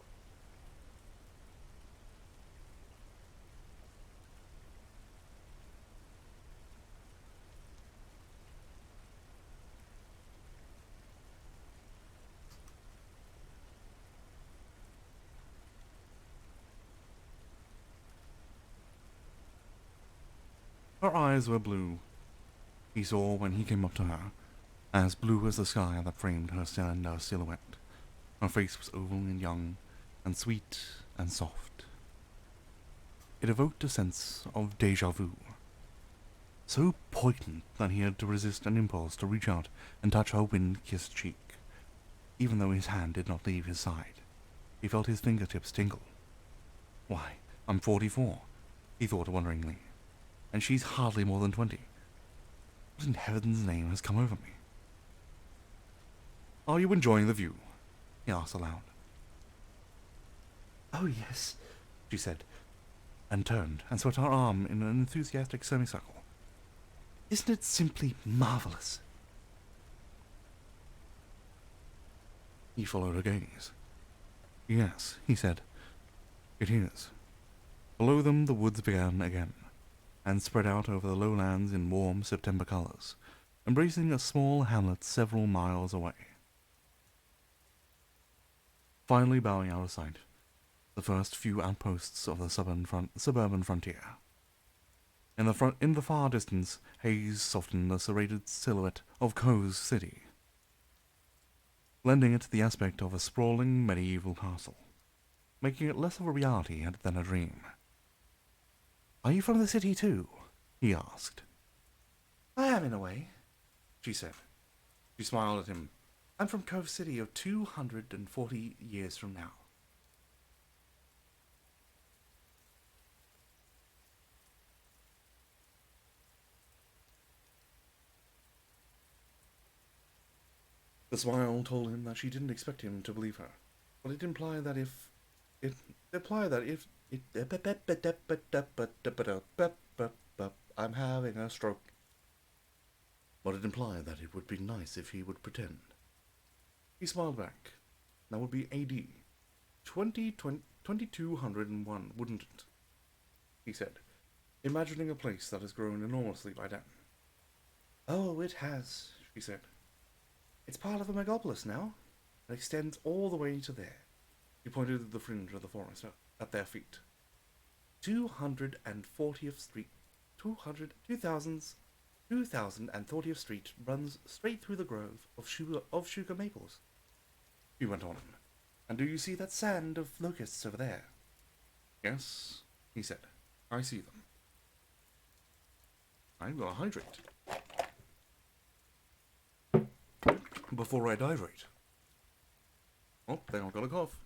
Her eyes were blue, he saw when he came up to her, as blue as the sky that framed her slender silhouette. Her face was oval and young, and sweet and soft. It evoked a sense of déjà vu, so poignant that he had to resist an impulse to reach out and touch her wind-kissed cheek. Even though his hand did not leave his side, he felt his fingertips tingle. Why, I'm 44, he thought wonderingly, and she's hardly more than 20. What in heaven's name has come over me? Are you enjoying the view? He asked aloud. Oh yes, she said, and turned and swept her arm in an enthusiastic semicircle. Isn't it simply marvelous? He followed her gaze. Yes, he said, it is. Below them the woods began again, and spread out over the lowlands in warm September colours, embracing a small hamlet several miles away. Finally bowing out of sight, the first few outposts of the suburban frontier. In the far distance, haze softened the serrated silhouette of Coe's City, lending it the aspect of a sprawling medieval castle, making it less of a reality than a dream. Are you from the city too? He asked. I am in a way, she said. She smiled at him. I'm from Cove City of 240 years from now. The smile told him that she didn't expect him to believe her, but it implied that I'm having a stroke. But it implied that it would be nice if he would pretend. He smiled back. That would be AD 2201, wouldn't it? He said, imagining a place that has grown enormously by then. Oh, it has, she said. It's part of the megalopolis now. It extends all the way to there. He pointed to the fringe of the forest at their feet. 240th Street, 2030th Street runs straight through the grove of sugar maples. He went on. And do you see that sand of locusts over there? Yes, he said. I see them. I'm gonna hydrate. Before I dihydrate. Oh, then I've got a cough.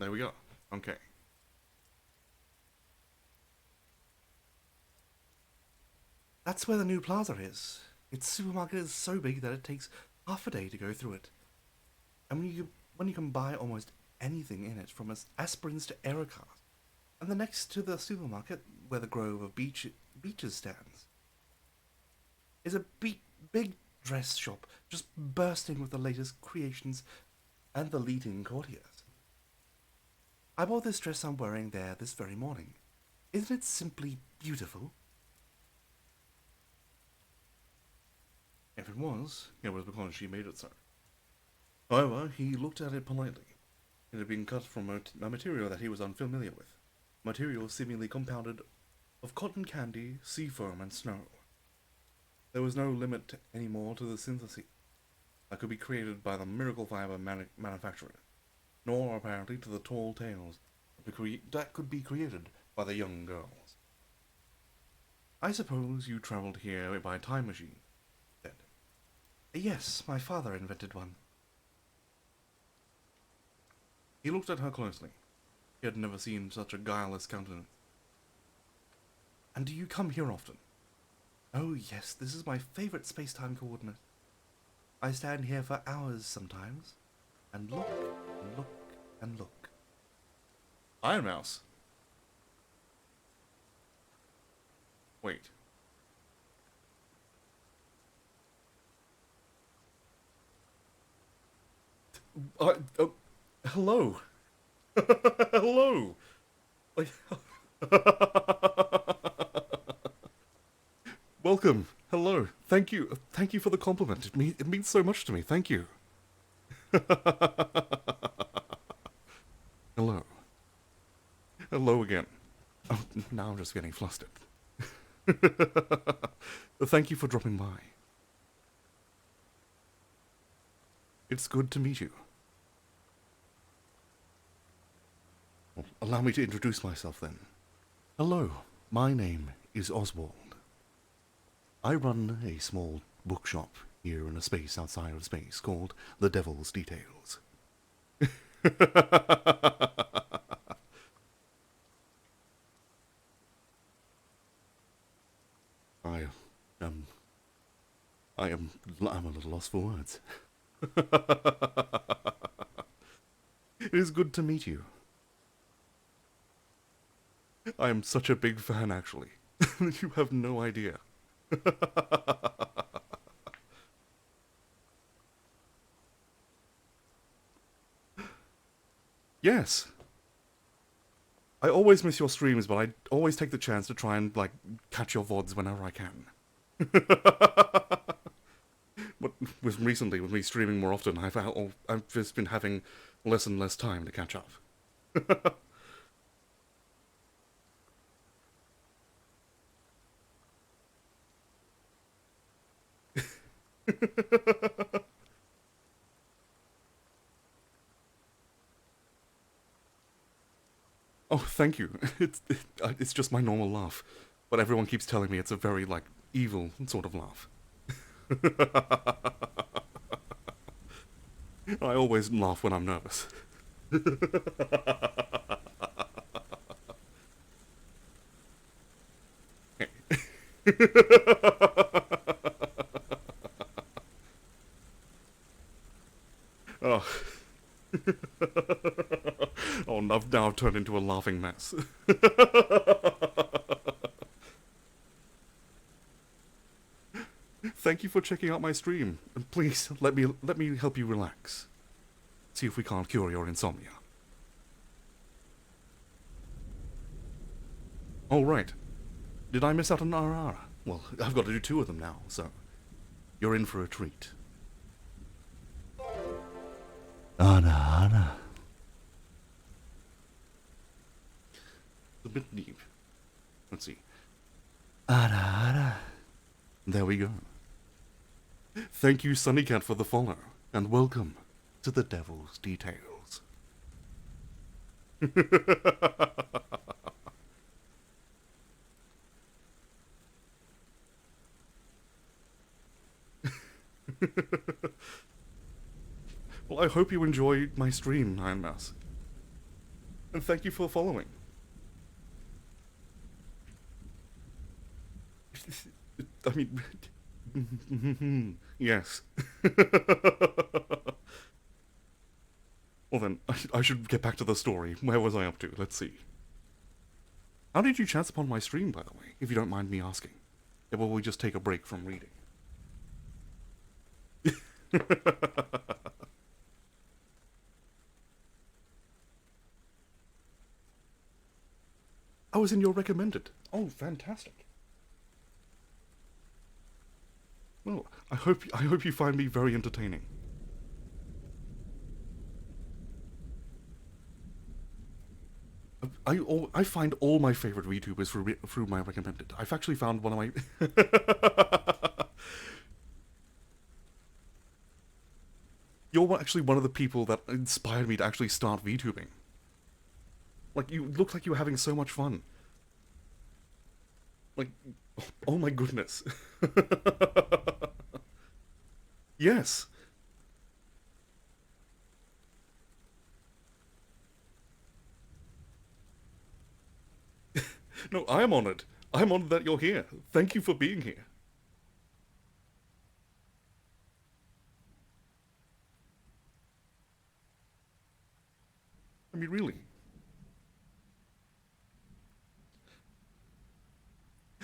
There we go. Okay. That's where the new plaza is. Its supermarket is so big that it takes half a day to go through it. And when you can buy almost anything in it, from aspirins to aerocars, and the next to the supermarket, where the grove of beaches stands, is a big dress shop just bursting with the latest creations and the leading courtiers. I bought this dress I'm wearing there this very morning. Isn't it simply beautiful? If it was because she made it so. However, he looked at it politely. It had been cut from a material that he was unfamiliar with. Material seemingly compounded of cotton candy, sea foam, and snow. There was no limit anymore to the synthesis that could be created by the miracle fiber manufacturer, nor apparently to the tall tales that could be created by the young girls. I suppose you travelled here by time machine, he said. Yes, my father invented one. He looked at her closely. He had never seen such a guileless countenance. And do you come here often? Oh yes, this is my favorite space-time coordinate. I stand here for hours sometimes, and look, and look, and look. Ironmouse. Wait. Hello. Hello. Like, welcome. Hello. Thank you. Thank you for the compliment. It means so much to me. Thank you. Hello. Hello again. Oh, now I'm just getting flustered. Thank you for dropping by. It's good to meet you. Well, allow me to introduce myself then. Hello, my name is Oswald. I run a small bookshop here in a space outside of space called The Devil's Details. I'm a little lost for words. It is good to meet you. I am such a big fan, actually. You have no idea. Yes. I always miss your streams, but I always take the chance to try and, like, catch your VODs whenever I can. But recently, with me streaming more often, I've just been having less and less time to catch up. Oh, thank you. It's just my normal laugh, but everyone keeps telling me it's a very, like, evil sort of laugh. I always laugh when I'm nervous. Oh. Oh, I've now turned into a laughing mess. Thank you for checking out my stream, and please let me help you relax. See if we can't cure your insomnia. Oh right, did I miss out on Arara? Well, I've got to do 2 of them now, so you're in for a treat. Ana. A bit deep. Let's see. Ana. There we go. Thank you, Sunnycat, for the follow, and welcome to the Devil's Details. Well, I hope you enjoy my stream, Ironmouse. And thank you for following. I mean, yes. Well then, I should get back to the story. Where was I up to? Let's see. How did you chance upon my stream, by the way, if you don't mind me asking? Or will we just take a break from reading? I was in your recommended. Oh, fantastic. Well, I hope you find me very entertaining. I find all my favorite VTubers through my recommended. I've actually found one of my You're actually one of the people that inspired me to actually start VTubing. Like, you looked like you were having so much fun. Like, oh my goodness. Yes. No, I am honored. I'm honored that you're here. Thank you for being here. I mean, really.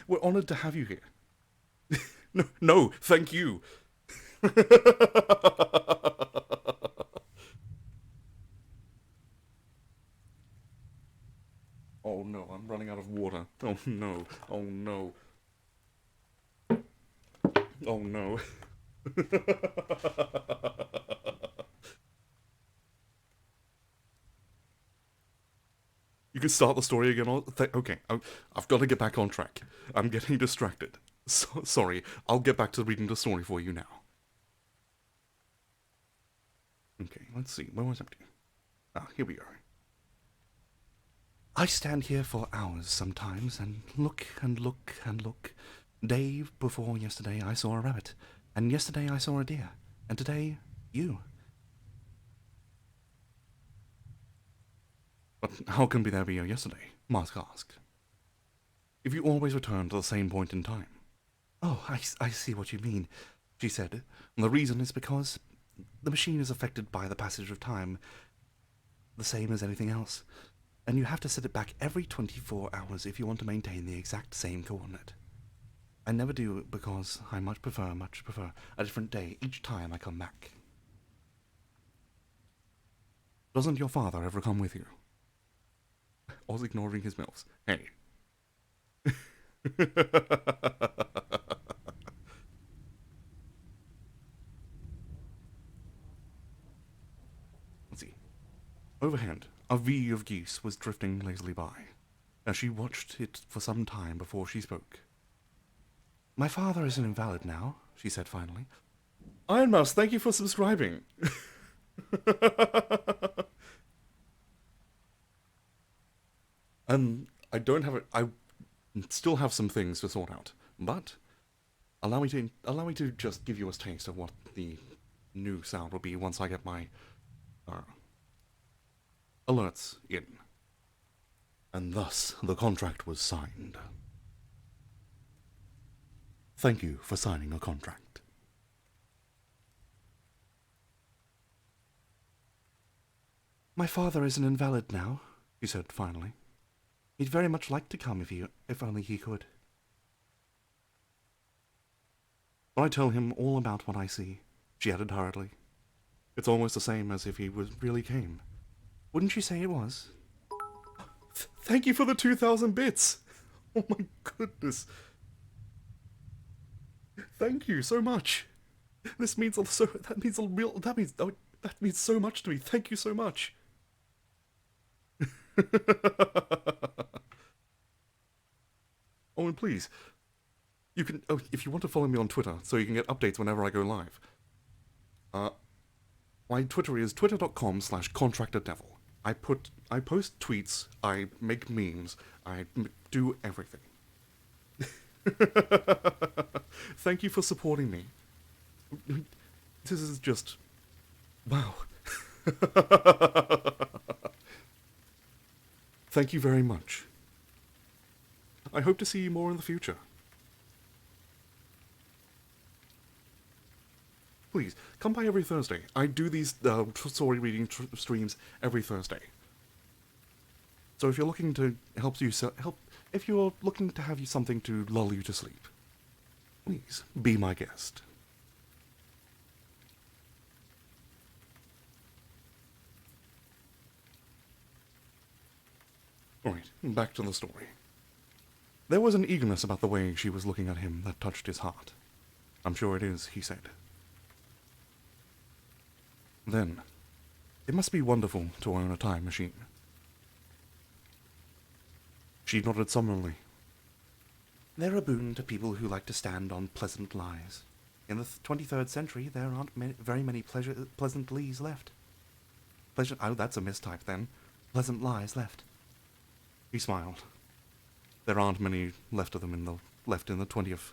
We're honored to have you here. No, thank you. Oh no, I'm running out of water. Oh no, oh no. Oh no. You can start the story again. Okay, I've got to get back on track. I'm getting distracted. Sorry, I'll get back to reading the story for you now. Okay, let's see. Where was I up to? Ah, here we are. I stand here for hours sometimes and look and look and look. Day before yesterday I saw a rabbit, and yesterday I saw a deer, and today you. But how can there be a yesterday? Mask asked. If you always return to the same point in time. Oh, I see what you mean, she said. And the reason is because the machine is affected by the passage of time, the same as anything else. And you have to set it back every 24 hours if you want to maintain the exact same coordinate. I never do it because I much prefer a different day each time I come back. Doesn't your father ever come with you? Oz ignoring his milfs. Hey. Let's see. Overhead, a V of geese was drifting lazily by, as she watched it for some time before she spoke. My father is an invalid now, she said finally. Ironmouse, thank you for subscribing. I don't have it. I still have some things to sort out, but allow me to just give you a taste of what the new sound will be once I get my alerts in. And thus the contract was signed. Thank you for signing a contract. My father is an invalid now, she said finally. He'd very much like to come if only he could. But I tell him all about what I see, she added hurriedly. It's almost the same as if he really came. Wouldn't you say it was? Thank you for the 2,000 bits! Oh my goodness. Thank you so much. That means so much to me. Thank you so much. Oh, and please, you can, if you want to follow me on Twitter, so you can get updates whenever I go live. My Twitter is twitter.com/contractordevil. I post tweets, I make memes, I do everything. Thank you for supporting me. This is just... wow. Thank you very much. I hope to see you more in the future. Please, come by every Thursday. I do these story reading streams every Thursday. So if you're looking to if you're looking to have something to lull you to sleep, please be my guest. Alright, back to the story. There was an eagerness about the way she was looking at him that touched his heart. I'm sure it is, he said. Then, it must be wonderful to own a time machine. She nodded somberly. They're a boon to people who like to stand on pleasant lies. In the 23rd century, there aren't very many pleasant lies left. Oh, that's a mistype then. Pleasant lies left. He smiled. There aren't many left of them left in the 20th.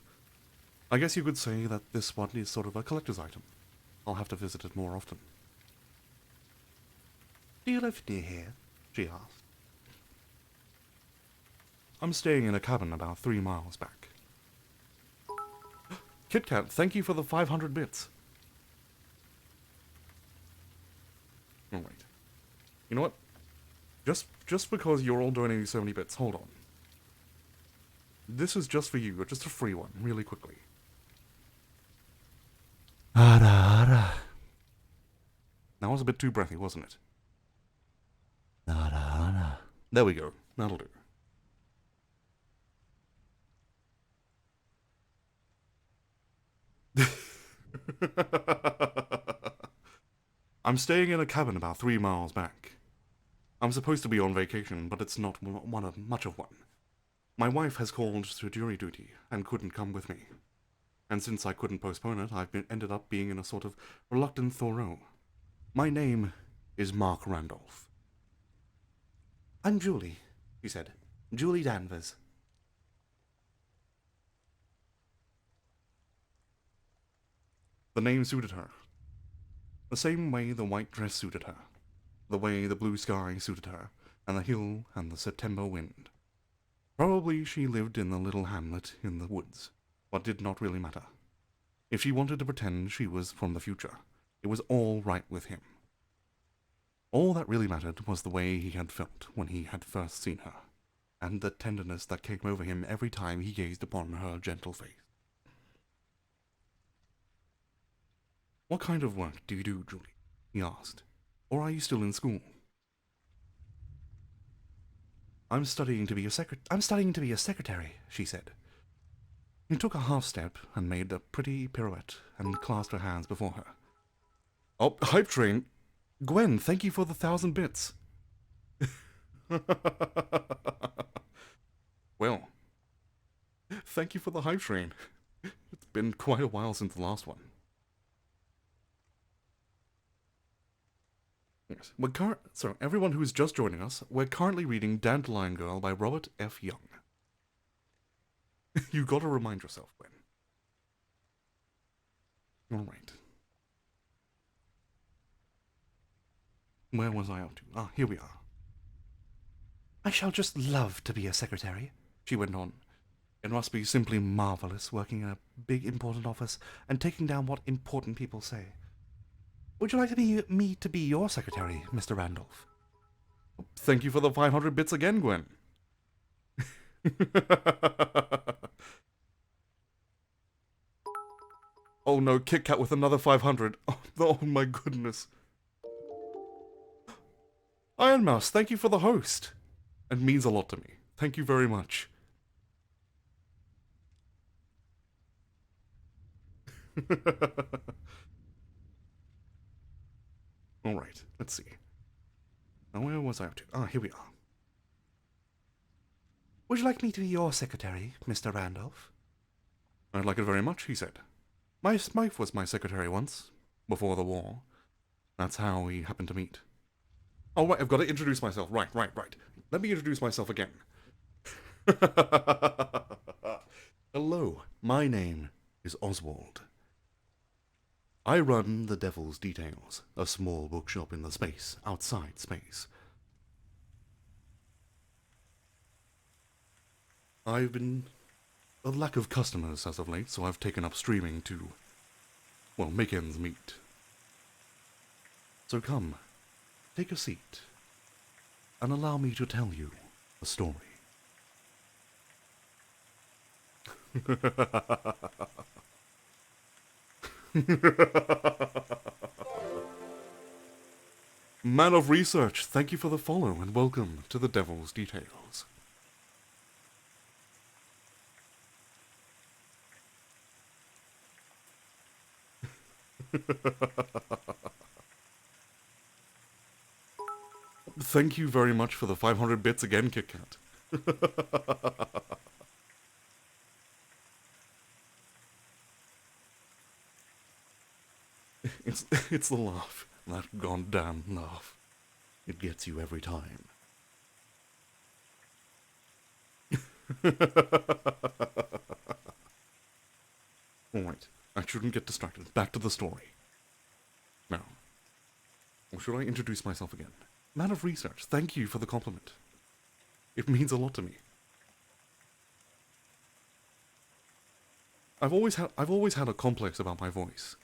I guess you could say that this one is sort of a collector's item. I'll have to visit it more often. Do you live near here? She asked. I'm staying in a cabin about 3 miles back. KitKat, thank you for the 500 bits. Alright. You know what? Just because you're all donating so many bits, hold on. This is just for you, just a free one, really quickly. Ara ara. That was a bit too breathy, wasn't it? Ara ara. There we go. That'll do. I'm staying in a cabin about 3 miles back. I'm supposed to be on vacation, but it's not much of one. My wife has called to jury duty and couldn't come with me. And since I couldn't postpone it, ended up being in a sort of reluctant Thoreau. My name is Mark Randolph. I'm Julie, he said. Julie Danvers. The name suited her. The same way the white dress suited her. The way the blue sky suited her, and the hill and the September wind. Probably she lived in the little hamlet in the woods, but did not really matter. If she wanted to pretend she was from the future, it was all right with him. All that really mattered was the way he had felt when he had first seen her, and the tenderness that came over him every time he gazed upon her gentle face. What kind of work do you do, Julie? He asked. Or are you still in school? I'm studying to be a secretary, she said. He took a half step and made a pretty pirouette and clasped her hands before her. Oh, hype train! Gwen, thank you for the 1,000 bits. Well, thank you for the hype train. It's been quite a while since the last one. Yes. So, everyone who is just joining us, we're currently reading Dandelion Girl by Robert F. Young. You gotta remind yourself, Gwen. Alright. Where was I up to? Ah, here we are. I shall just love to be a secretary, she went on. It must be simply marvellous working in a big important office and taking down what important people say. Would you like me to be your secretary, Mr. Randolph? Thank you for the 500 bits again, Gwen. Oh no, KitKat with another 500. Oh my goodness. Ironmouse, thank you for the host. It means a lot to me. Thank you very much. Alright, let's see. Now where was I up to? Ah, here we are. Would you like me to be your secretary, Mr. Randolph? I'd like it very much, he said. My wife was my secretary once, before the war. That's how we happened to meet. Oh, right, I've got to introduce myself. Right. Let me introduce myself again. Hello, my name is Oswald. I run the Devil's Details, a small bookshop in the space, outside space. I've been a lack of customers as of late, so I've taken up streaming to, well, make ends meet. So come, take a seat, and allow me to tell you a story. Man of Research, thank you for the follow and welcome to the Devil's Details. Thank you very much for the 500 bits again, KitKat. It's the laugh. That goddamn laugh. It gets you every time. Alright, I shouldn't get distracted. Back to the story. Now, or should I introduce myself again? Man of Research, thank you for the compliment. It means a lot to me. I've always had a complex about my voice.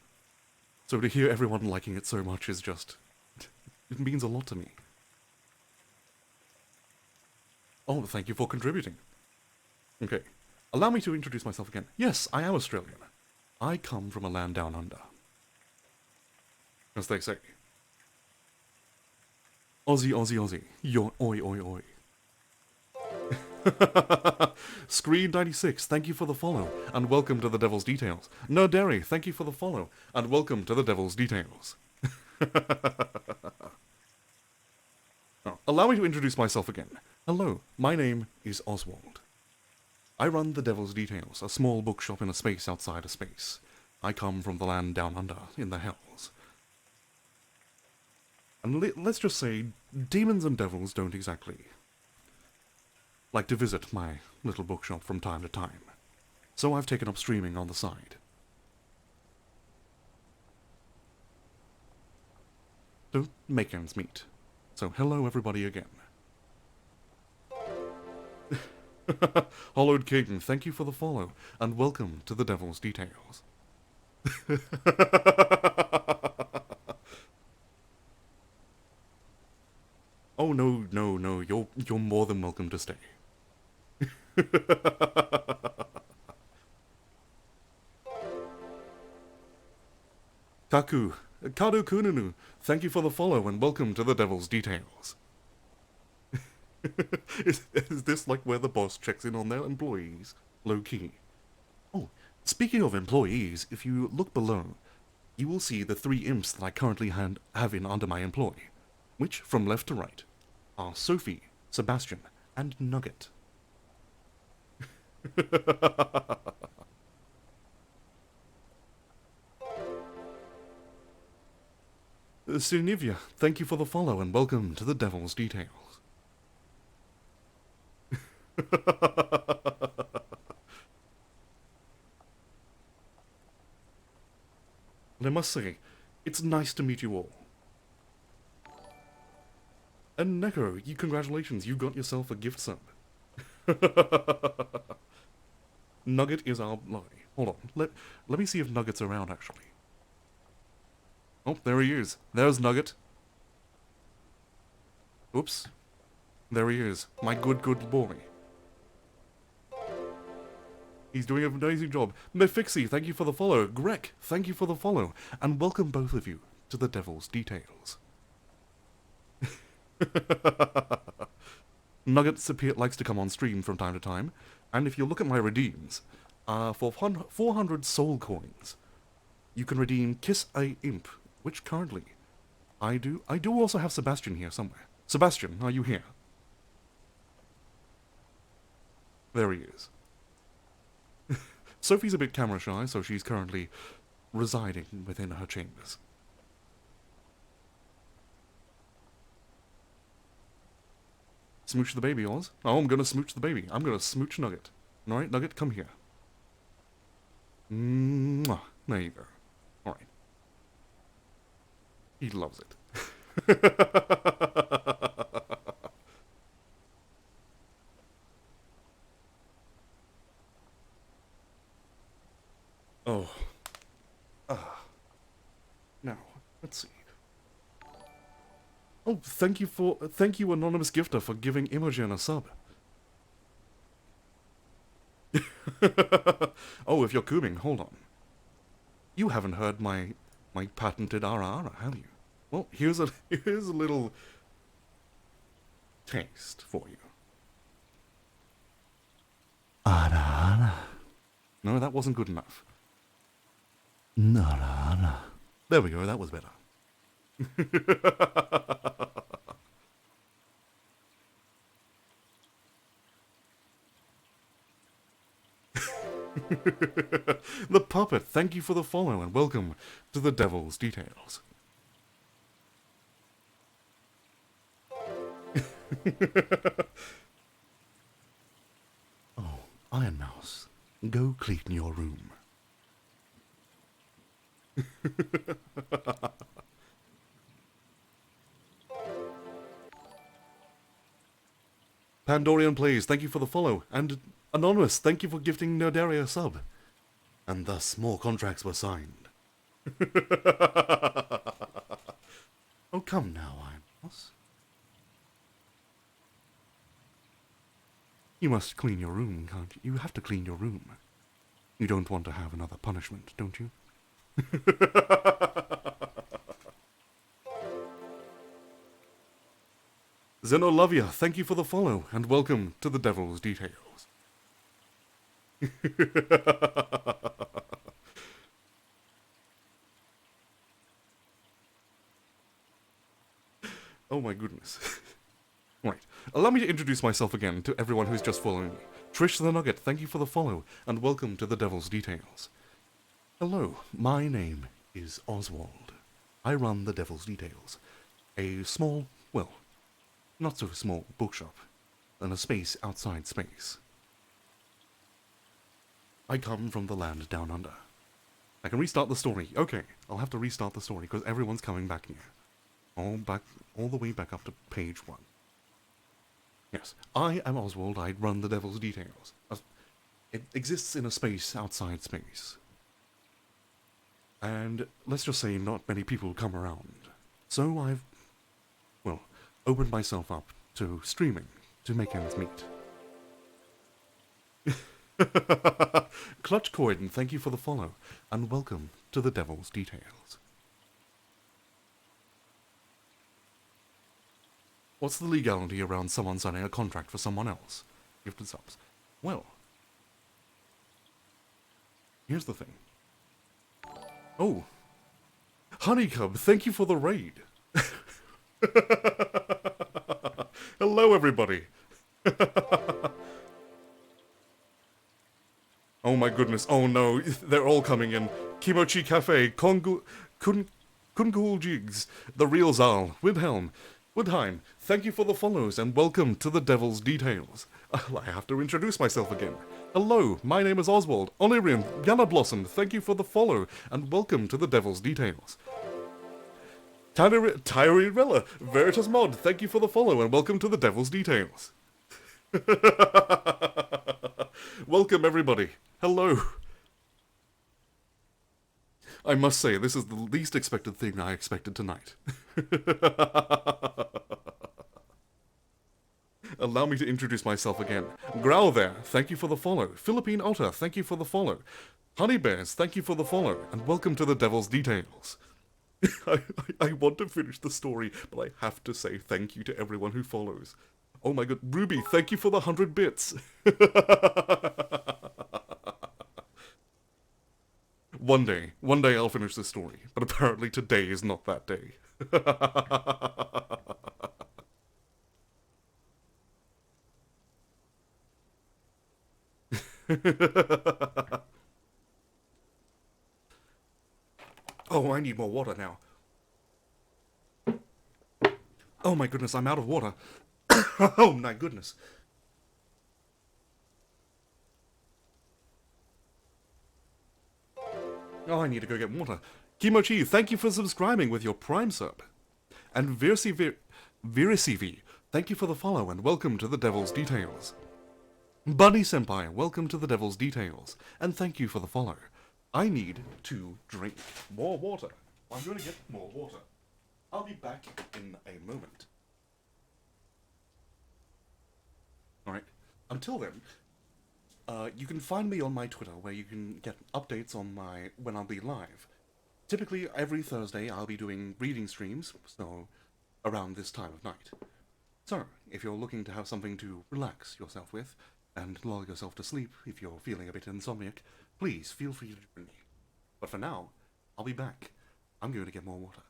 So to hear everyone liking it so much is just, it means a lot to me. Oh, thank you for contributing. Okay, allow me to introduce myself again. Yes, I am Australian. I come from a land down under. As they say. Aussie, Aussie, Aussie. Yo, oi, oi, oi. Screen96, thank you for the follow, and welcome to the Devil's Details. Nerdary, thank you for the follow, and welcome to the Devil's Details. Oh, allow me to introduce myself again. Hello, my name is Oswald. I run the Devil's Details, a small bookshop in a space outside a space. I come from the land down under, in the hells. And let's just say, demons and devils don't exactly like to visit my little bookshop from time to time. So I've taken up streaming on the side. To make ends meet. So hello everybody again. Hollowed King, thank you for the follow, and welcome to the Devil's Details. Oh no, no, no, you're more than welcome to stay. Kaku, Kadu Kununu, thank you for the follow and welcome to the Devil's Details. is this like where the boss checks in on their employees? Low key. Oh, speaking of employees, if you look below, you will see the 3 imps that I currently have in under my employ, which, from left to right, are Sophie, Sebastian, and Nugget. Sinivia, thank you for the follow and welcome to the Devil's Details. And I must say, it's nice to meet you all. And Neko, congratulations, you got yourself a gift sub. Nugget is our... Hold on, let me see if Nugget's around, actually. Oh, there he is. There's Nugget. Oops. There he is. My good boy. He's doing an amazing job. Mefixie, thank you for the follow. Greg, thank you for the follow. And welcome both of you to the Devil's Details. Nugget likes to come on stream from time to time. And if you look at my redeems, for 400 soul coins, you can redeem Kiss a Imp, which currently I do. I do also have Sebastian here somewhere. Sebastian, are you here? There he is. Sophie's a bit camera shy, so she's currently residing within her chambers. Smooch the baby, Oz. Oh, I'm gonna smooch the baby. I'm gonna smooch Nugget. Alright, Nugget, come here. Mwah. There you go. Alright. He loves it. Oh. Now, let's see. Oh, thank you anonymous gifter for giving Imogen a sub. Oh, if you're cooming, hold on. You haven't heard my patented ara, have you? Well, here's a little taste for you. Ara. No, that wasn't good enough. Nara. There we go, that was better. The Puppet, thank you for the follow and welcome to the Devil's Details. Oh, Ironmouse, go clean your room. Pandorian Plays, thank you for the follow. And Anonymous, thank you for gifting Nerdaria a sub. and thus more contracts were signed. Oh, come now, Ironmouse. You must clean your room, can't you? You have to clean your room. You don't want to have another punishment, don't you? Zenolovia, thank you for the follow, and welcome to the Devil's Details. Oh my goodness. Right, allow me to introduce myself again to everyone who's just following me. Trish the Nugget, thank you for the follow, and welcome to the Devil's Details. Hello, my name is Oswald. I run the Devil's Details, a small, well, not so small bookshop, and a space outside space. I come from the land down under. I can restart the story. Okay, I'll have to restart the story because everyone's coming back here. All the way back up to page 1. Yes, I am Oswald. I run the Devil's Details. It exists in a space outside space. And let's just say not many people come around. So I've, well, opened myself up to streaming to make ends meet. Clutch Coin, thank you for the follow, and welcome to the Devil's Details. What's the legality around someone signing a contract for someone else? Gifted subs. Well, here's the thing. Oh, Honeycub, thank you for the raid. Hello, everybody. Oh my goodness, oh no, they're all coming in. Kimochi Cafe, Kungul Jigs, The Real Zal, Wilhelm, Woodheim, thank you for the follows and welcome to the Devil's Details. I have to introduce myself again. Hello, my name is Oswald. Onirium, Yana Blossom, thank you for the follow and welcome to the Devil's Details. Tyrella, Veritas Mod, thank you for the follow and welcome to the Devil's Details. Welcome everybody. Hello. I must say, this is the least expected thing I expected tonight. Allow me to introduce myself again. Growl there, thank you for the follow. Philippine Otter, thank you for the follow. Honey Bears, thank you for the follow, and welcome to the Devil's Details. I want to finish the story, but I have to say thank you to everyone who follows. Oh my god, Ruby, thank you for the 100 bits. One day I'll finish this story, but apparently today is not that day. Oh, I need more water now. Oh my goodness, I'm out of water. Oh my goodness. Oh, I need to go get water. Kimochi, thank you for subscribing with your Prime sub. And Virisivi, thank you for the follow and welcome to the Devil's Details. Bunny Senpai, welcome to the Devil's Details, and thank you for the follow. I need to drink more water. I'm going to get more water. I'll be back in a moment. Alright, until then, you can find me on my Twitter where you can get updates on when I'll be live. Typically, every Thursday I'll be doing reading streams, so around this time of night. So, if you're looking to have something to relax yourself with, and lull yourself to sleep if you're feeling a bit insomniac, please feel free to join me. But for now, I'll be back. I'm going to get more water.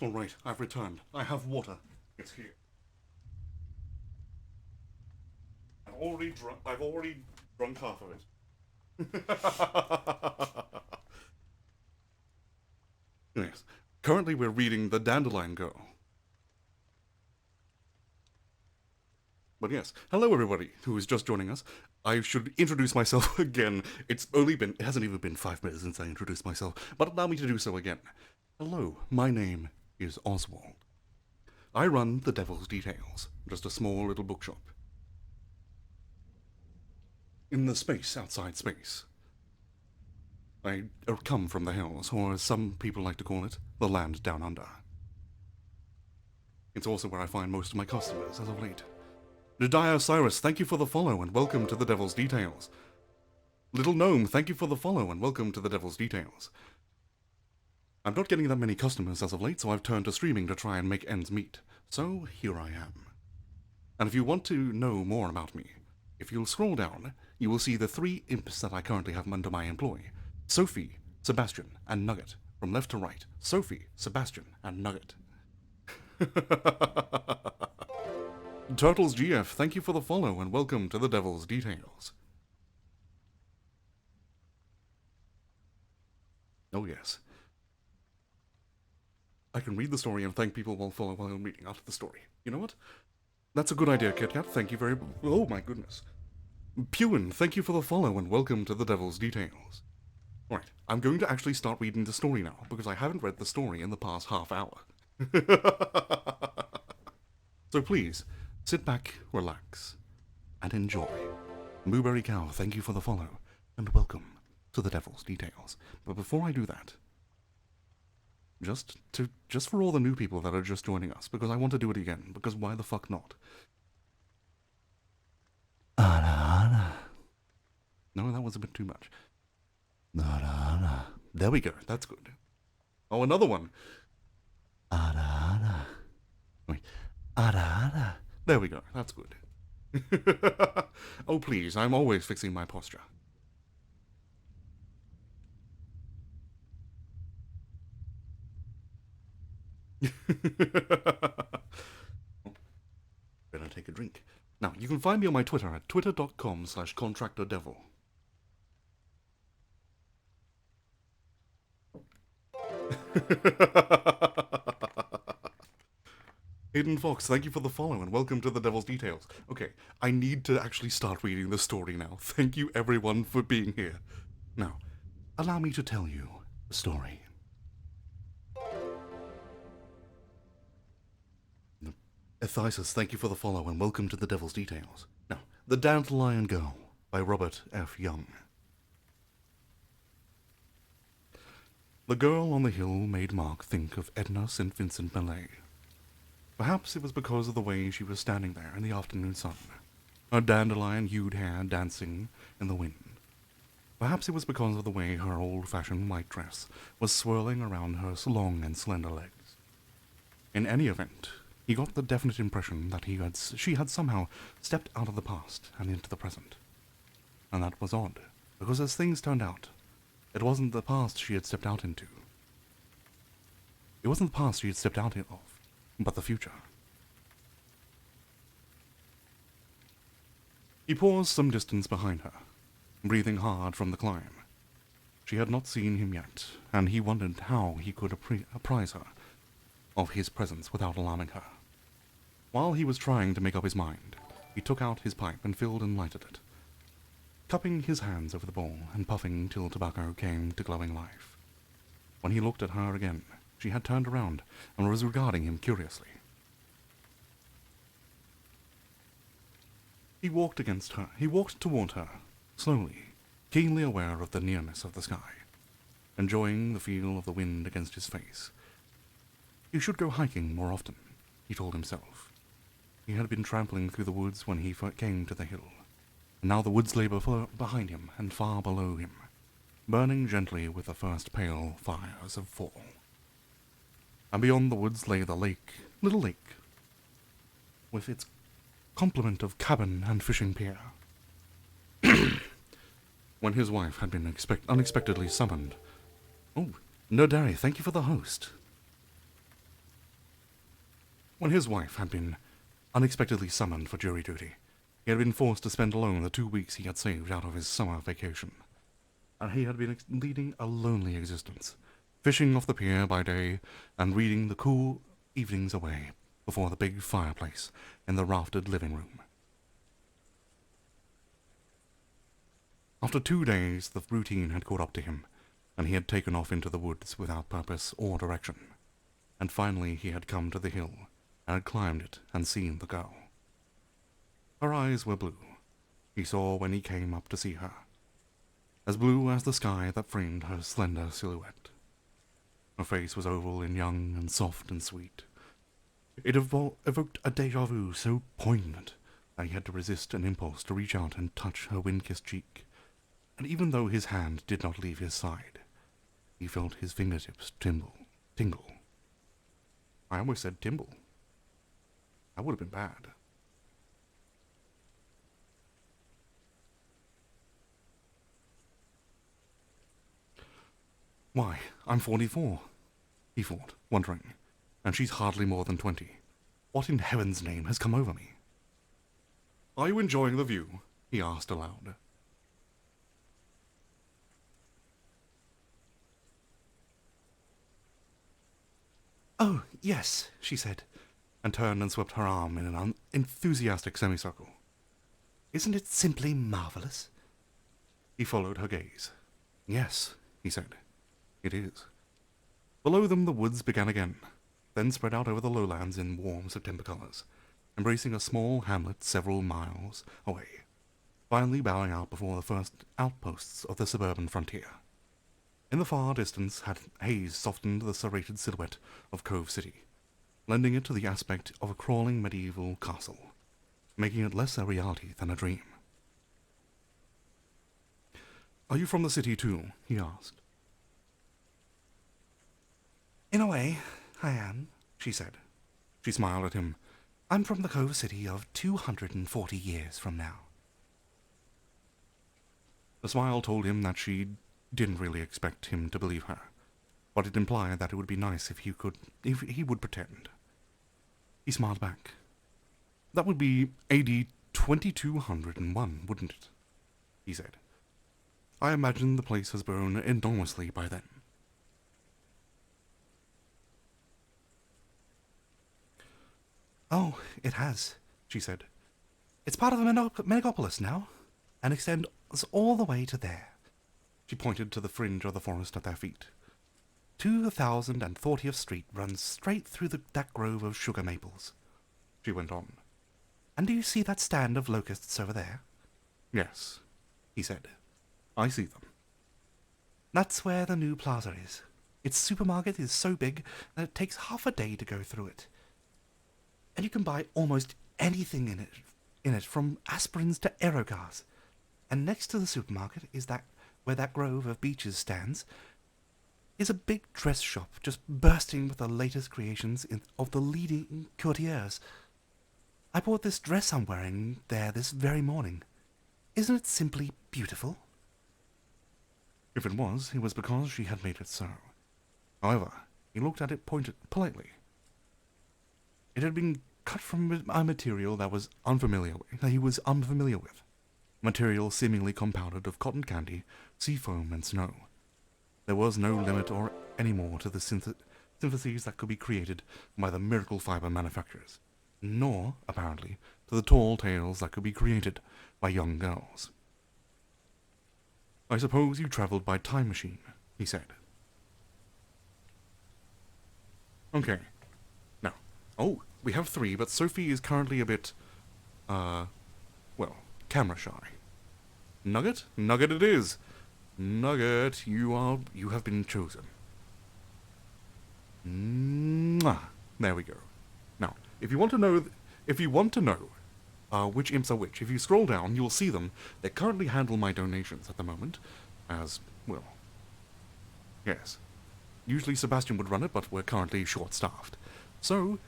Alright, I've returned. I have water. It's here. I've already drunk half of it. Yes. Currently we're reading The Dandelion Girl. But yes, hello everybody who is just joining us. I should introduce myself again. It hasn't even been 5 minutes since I introduced myself, but allow me to do so again. Hello, my name is Oswald. I run The Devil's Details, just a small little bookshop. In the space outside space. I come from the hills, or as some people like to call it, the land down under. It's also where I find most of my customers as of late. Jediah Cyrus, thank you for the follow and welcome to The Devil's Details. Little Gnome, thank you for the follow and welcome to The Devil's Details. I'm not getting that many customers as of late, so I've turned to streaming to try and make ends meet. So here I am. And if you want to know more about me, if you'll scroll down, you will see the 3 imps that I currently have under my employ. Sophie, Sebastian, and Nugget. From left to right. Sophie, Sebastian, and Nugget. Turtles GF, thank you for the follow and welcome to The Devil's Details. Oh yes. I can read the story and thank people while I'm reading out the story. You know what? That's a good idea, KitKat. Thank you very much. Oh my goodness. Pewin, thank you for the follow and welcome to The Devil's Details. Right, I'm going to actually start reading the story now, because I haven't read the story in the past half hour. So please, sit back, relax, and enjoy. Mooberry Cow, thank you for the follow, and welcome to The Devil's Details. But before I do that, just for all the new people that are just joining us, because I want to do it again, because why the fuck not? No, that was a bit too much. There we go, that's good. Oh, another one. Wait. There we go, that's good. Oh please, I'm always fixing my posture. Better take a drink. Now, you can find me on my Twitter at twitter.com/contractordevil. Hayden Fox, thank you for the follow and welcome to The Devil's Details. Okay, I need to actually start reading the story now. Thank you everyone for being here. Now, allow me to tell you the story. Ethysus, thank you for the follow and welcome to The Devil's Details. Now, The Dandelion Girl by Robert F. Young. The girl on the hill made Mark think of Edna St. Vincent Millay. Perhaps it was because of the way she was standing there in the afternoon sun, her dandelion-hued hair dancing in the wind. Perhaps it was because of the way her old-fashioned white dress was swirling around her long and slender legs. In any event, he got the definite impression that she had somehow stepped out of the past and into the present. And that was odd, because as things turned out, it wasn't the past she had stepped out into. It wasn't the past she had stepped out of, but the future. He paused some distance behind her, breathing hard from the climb. She had not seen him yet, and he wondered how he could apprise her of his presence without alarming her. While he was trying to make up his mind, he took out his pipe and filled and lighted it, cupping his hands over the bowl and puffing till tobacco came to glowing life. When he looked at her again, she had turned around and was regarding him curiously. He walked toward her, slowly, keenly aware of the nearness of the sky, enjoying the feel of the wind against his face. He should go hiking more often, he told himself. He had been trampling through the woods when he came to the hill, and now the woods lay behind him and far below him, burning gently with the first pale fires of fall. And beyond the woods lay the little lake, with its complement of cabin and fishing pier. When his wife had been unexpectedly summoned. Oh, Nerdari, thank you for the host. When his wife had been unexpectedly summoned for jury duty, he had been forced to spend alone the 2 weeks he had saved out of his summer vacation, and he had been leading a lonely existence, fishing off the pier by day and reading the cool evenings away before the big fireplace in the raftered living room. After 2 days, the routine had caught up to him, and he had taken off into the woods without purpose or direction, and finally he had come to the hill and had climbed it and seen the girl. Her eyes were blue, he saw when he came up to see her, as blue as the sky that framed her slender silhouette. Her face was oval and young and soft and sweet. It evoked a déjà vu so poignant that he had to resist an impulse to reach out and touch her wind-kissed cheek, and even though his hand did not leave his side, he felt his fingertips tingle. I almost said timble. That would have been bad. Why, I'm 44, he thought, wondering, and she's hardly more than 20. What in heaven's name has come over me? Are you enjoying the view? He asked aloud. Oh, yes, she said, and turned and swept her arm in an enthusiastic semicircle. Isn't it simply marvelous? He followed her gaze. Yes, he said, it is. Below them the woods began again, then spread out over the lowlands in warm September colors, embracing a small hamlet several miles away, finally bowing out before the first outposts of the suburban frontier. In the far distance haze softened the serrated silhouette of Cove City, lending it to the aspect of a crawling medieval castle, making it less a reality than a dream. Are you from the city too? He asked. In a way, I am, she said. She smiled at him. I'm from the Cove City of 240 years from now. The smile told him that she didn't really expect him to believe her, but it implied that it would be nice if he would pretend. He smiled back. That would be AD 2201, wouldn't it? He said. I imagine the place has grown enormously by then. Oh, it has, she said. It's part of the megapolis now, and extends all the way to there. She pointed to the fringe of the forest at their feet. 2040th Street runs straight through that grove of sugar maples, she went on. And do you see that stand of locusts over there? Yes, he said. I see them. That's where the new plaza is. Its supermarket is so big that it takes half a day to go through it. And you can buy almost anything in it from aspirins to aerocars. And next to the supermarket is where that grove of beeches stands, is a big dress shop just bursting with the latest creations of the leading courtiers. I bought this dress I'm wearing there this very morning. Isn't it simply beautiful? If it was because she had made it so. However, he looked at it politely. It had been cut from a material that he was unfamiliar with. Material seemingly compounded of cotton candy, sea foam, and snow. There was no limit or any more to the syntheses that could be created by the miracle fiber manufacturers, nor, apparently, to the tall tales that could be created by young girls. I suppose you travelled by time machine, he said. Okay. Now, we have 3, but Sophie is currently a bit, camera shy. Nugget? Nugget it is! Nugget, you have been chosen. Mwah. There we go. Now, if you want to know which imps are which, if you scroll down, you'll see them. They currently handle my donations at the moment, as, well, yes. Usually Sebastian would run it, but we're currently short-staffed. So,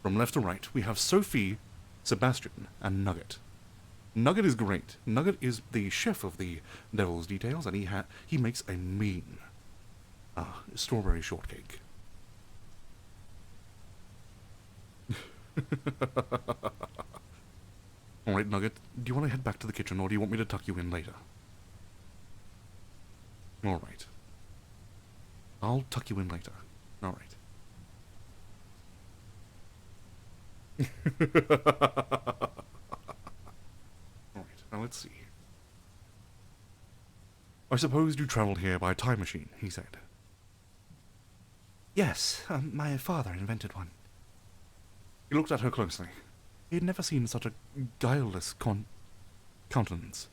from left to right, we have Sophie, Sebastian, and Nugget. Nugget is great. Nugget is the chef of the Devil's Details, and he makes a mean strawberry shortcake. Alright, Nugget, do you want to head back to the kitchen, or do you want me to tuck you in later? Alright. I'll tuck you in later. Alright. Alright, now let's see. I suppose you travelled here by time machine, he said. Yes, my father invented one. He looked at her closely. He had never seen such a guileless countenance.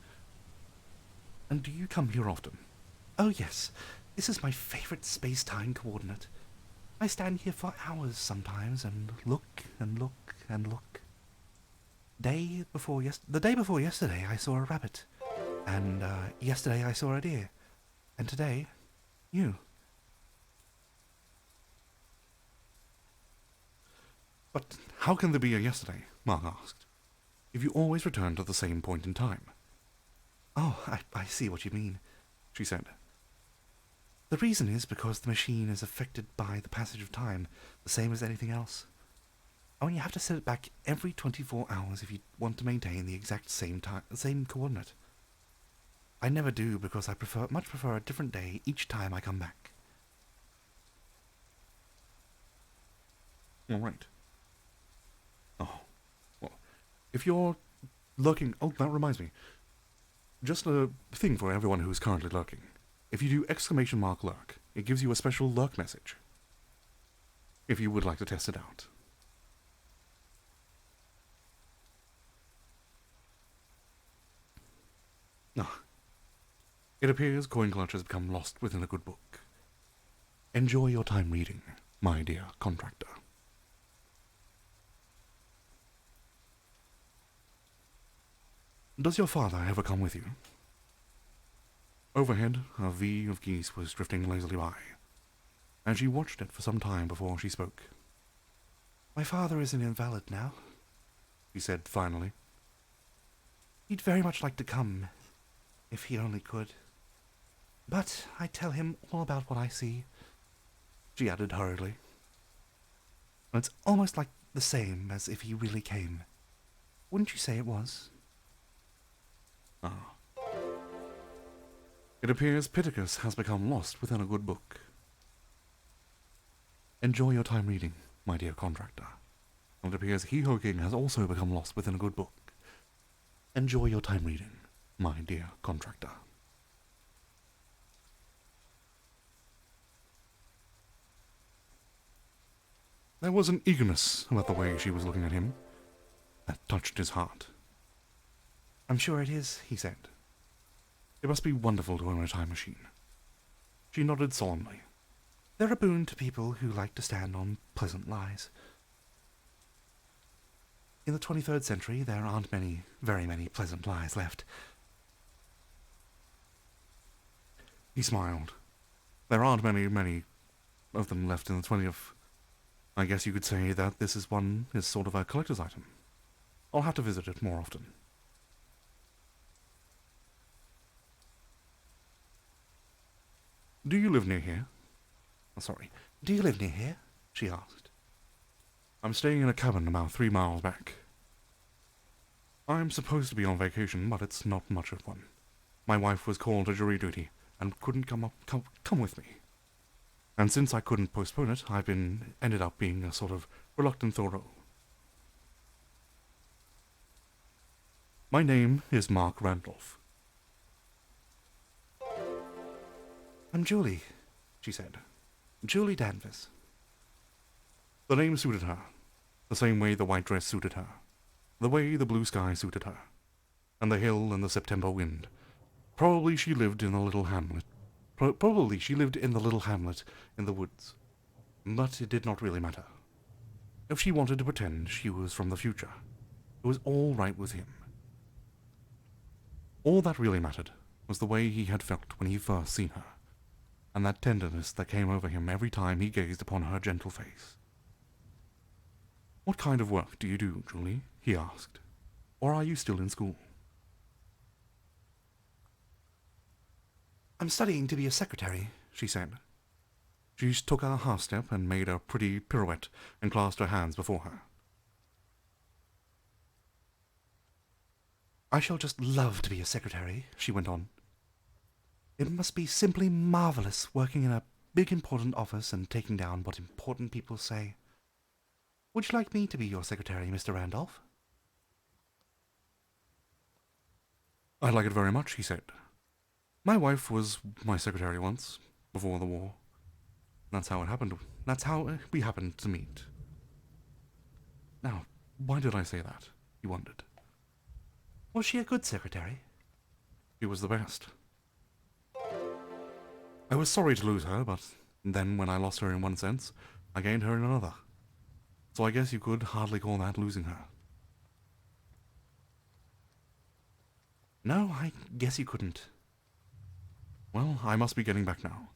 And do you come here often? Oh yes, this is my favorite space-time coordinate. I stand here for hours sometimes and look and look and look. The day before yesterday I saw a rabbit. And yesterday I saw a deer. And today, you. But how can there be a yesterday? Mark asked. If you always return to the same point in time. Oh, I see what you mean, she said. The reason is because the machine is affected by the passage of time, the same as anything else. Only you have to set it back every 24 hours if you want to maintain the exact same coordinate. I never do because I much prefer a different day each time I come back. All right. Oh, well, if you're lurking... Oh, that reminds me. Just a thing for everyone who's currently lurking. If you do !lurk, it gives you a special lurk message. If you would like to test it out. Ah. It appears Coin Clutch has become lost within a good book. Enjoy your time reading, my dear contractor. Does your father ever come with you? Overhead, a V of geese was drifting lazily by, and she watched it for some time before she spoke. My father is an invalid now, she said finally. He'd very much like to come, if he only could. But I tell him all about what I see, she added hurriedly. It's almost like the same as if he really came. Wouldn't you say it was? Ah. It appears Pittacus has become lost within a good book. Enjoy your time reading, my dear contractor. And it appears He-Ho King has also become lost within a good book. Enjoy your time reading, my dear contractor. There was an eagerness about the way she was looking at him that touched his heart. I'm sure it is, he said. It must be wonderful to own a time machine. She nodded solemnly. They're a boon to people who like to stand on pleasant lies. In the 23rd century, there aren't very many pleasant lies left. He smiled. There aren't many of them left in the 20th. I guess you could say that this is sort of a collector's item. I'll have to visit it more often. Do you live near here? Do you live near here? She asked. I'm staying in a cabin about 3 miles back. I'm supposed to be on vacation, but it's not much of one. My wife was called to jury duty and couldn't come with me. And since I couldn't postpone it, ended up being a sort of reluctant Thoreau. My name is Mark Randolph. I'm Julie, she said. Julie Danvers. The name suited her, the same way the white dress suited her, the way the blue sky suited her, and the hill and the September wind. Probably she lived in the little hamlet in the woods. But it did not really matter. If she wanted to pretend she was from the future, it was all right with him. All that really mattered was the way he had felt when he first seen her, and that tenderness that came over him every time he gazed upon her gentle face. What kind of work do you do, Julie? He asked. Or are you still in school? I'm studying to be a secretary, she said. She took a half step and made a pretty pirouette and clasped her hands before her. I shall just love to be a secretary, she went on. It must be simply marvellous working in a big important office and taking down what important people say. Would you like me to be your secretary, Mr. Randolph? I'd like it very much, he said. My wife was my secretary once, before the war. That's how it happened. That's how we happened to meet. Now, why did I say that? He wondered. Was she a good secretary? She was the best. I was sorry to lose her, but then when I lost her in one sense, I gained her in another. So I guess you could hardly call that losing her. No, I guess you couldn't. Well, I must be getting back now.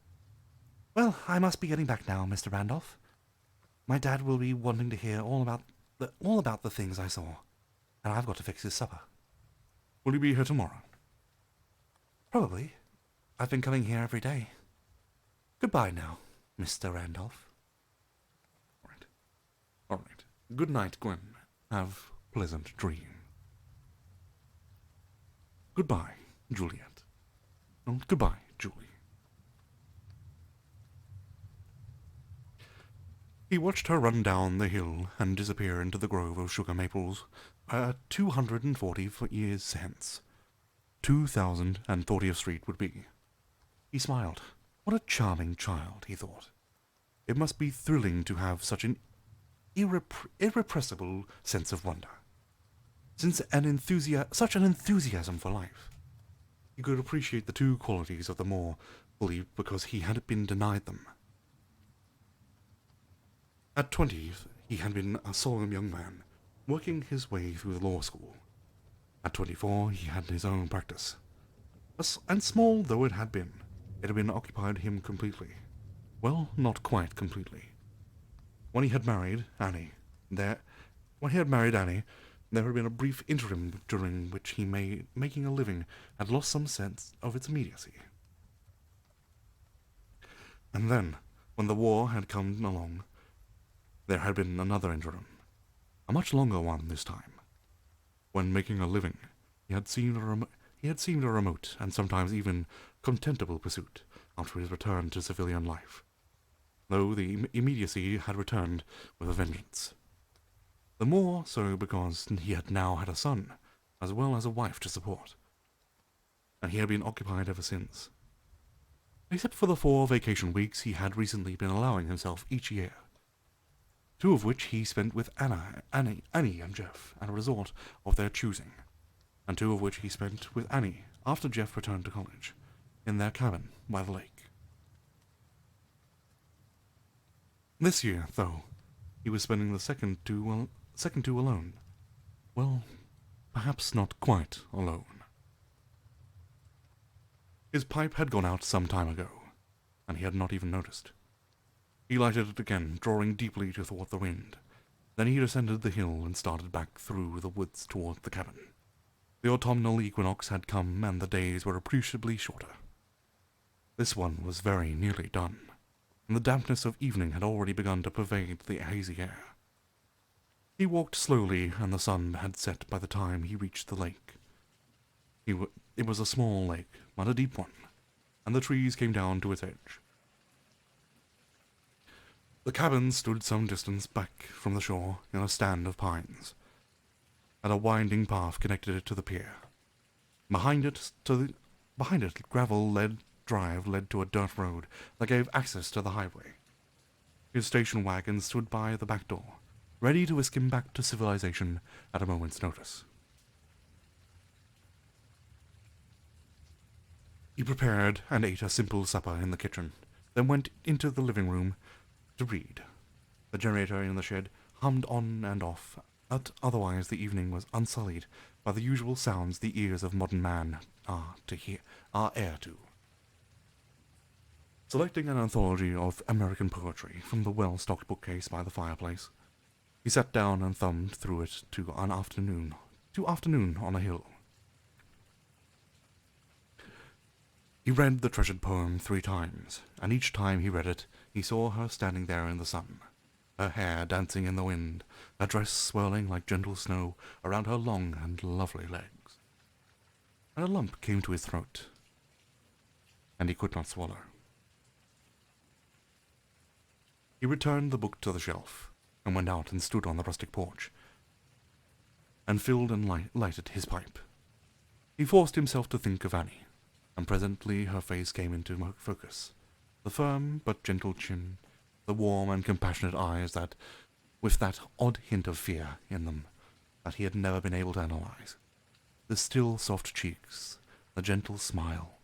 Well, I must be getting back now, Mr. Randolph. My dad will be wanting to hear all about the things I saw, and I've got to fix his supper. Will you be here tomorrow? Probably. I've been coming here every day. Goodbye now, Mr. Randolph. All right. All right. Good night, Gwen. Have pleasant dreams. Goodbye, Juliet. Oh, goodbye, Julie. He watched her run down the hill and disappear into the grove of sugar maples 240 years hence. 2040th Street would be. He smiled. What a charming child, he thought. It must be thrilling to have such an irrepressible sense of wonder. Such an enthusiasm for life. He could appreciate the two qualities of the more fully because he had been denied them. At 20, he had been a solemn young man, working his way through the law school. At 24, he had his own practice. And small though it had been occupied him completely. Well, not quite completely. When he had married Annie, there had been a brief interim during which he, making a living, had lost some sense of its immediacy. And then, when the war had come along, there had been another interim, a much longer one this time. When making a living, he had seemed a remote and sometimes even contemptible pursuit after his return to civilian life, though the immediacy had returned with a vengeance. The more so because he had now had a son, as well as a wife to support, and he had been occupied ever since. Except for the 4 vacation weeks he had recently been allowing himself each year, 2 of which he spent with Annie and Jeff at a resort of their choosing, and 2 of which he spent with Annie after Jeff returned to college, in their cabin by the lake. This year, though, he was spending the second two alone. Well, perhaps not quite alone. His pipe had gone out some time ago, and he had not even noticed. He lighted it again, drawing deeply to thwart the wind. Then he descended the hill and started back through the woods toward the cabin. The autumnal equinox had come, and the days were appreciably shorter. This one was very nearly done, and the dampness of evening had already begun to pervade the hazy air. He walked slowly, and the sun had set by the time he reached the lake. It was a small lake, but a deep one, and the trees came down to its edge. The cabin stood some distance back from the shore in a stand of pines, and a winding path connected it to the pier. Behind it, gravel-led drive led to a dirt road that gave access to the highway. His station wagon stood by the back door, ready to whisk him back to civilization at a moment's notice. He prepared and ate a simple supper in the kitchen, then went into the living room to read. The generator in the shed hummed on and off, but otherwise the evening was unsullied by the usual sounds the ears of modern man are heir to. Selecting an anthology of American poetry from the well-stocked bookcase by the fireplace, he sat down and thumbed through it to afternoon on a hill. He read the treasured poem 3 times, and each time he read it, he saw her standing there in the sun, her hair dancing in the wind, her dress swirling like gentle snow around her long and lovely legs. and a lump came to his throat, and he could not swallow. He returned the book to the shelf, and went out and stood on the rustic porch, and filled and lighted his pipe. He forced himself to think of Annie, and presently her face came into focus. The firm but gentle chin, the warm and compassionate eyes that, with that odd hint of fear in them that he had never been able to analyze, the still soft cheeks, the gentle smile,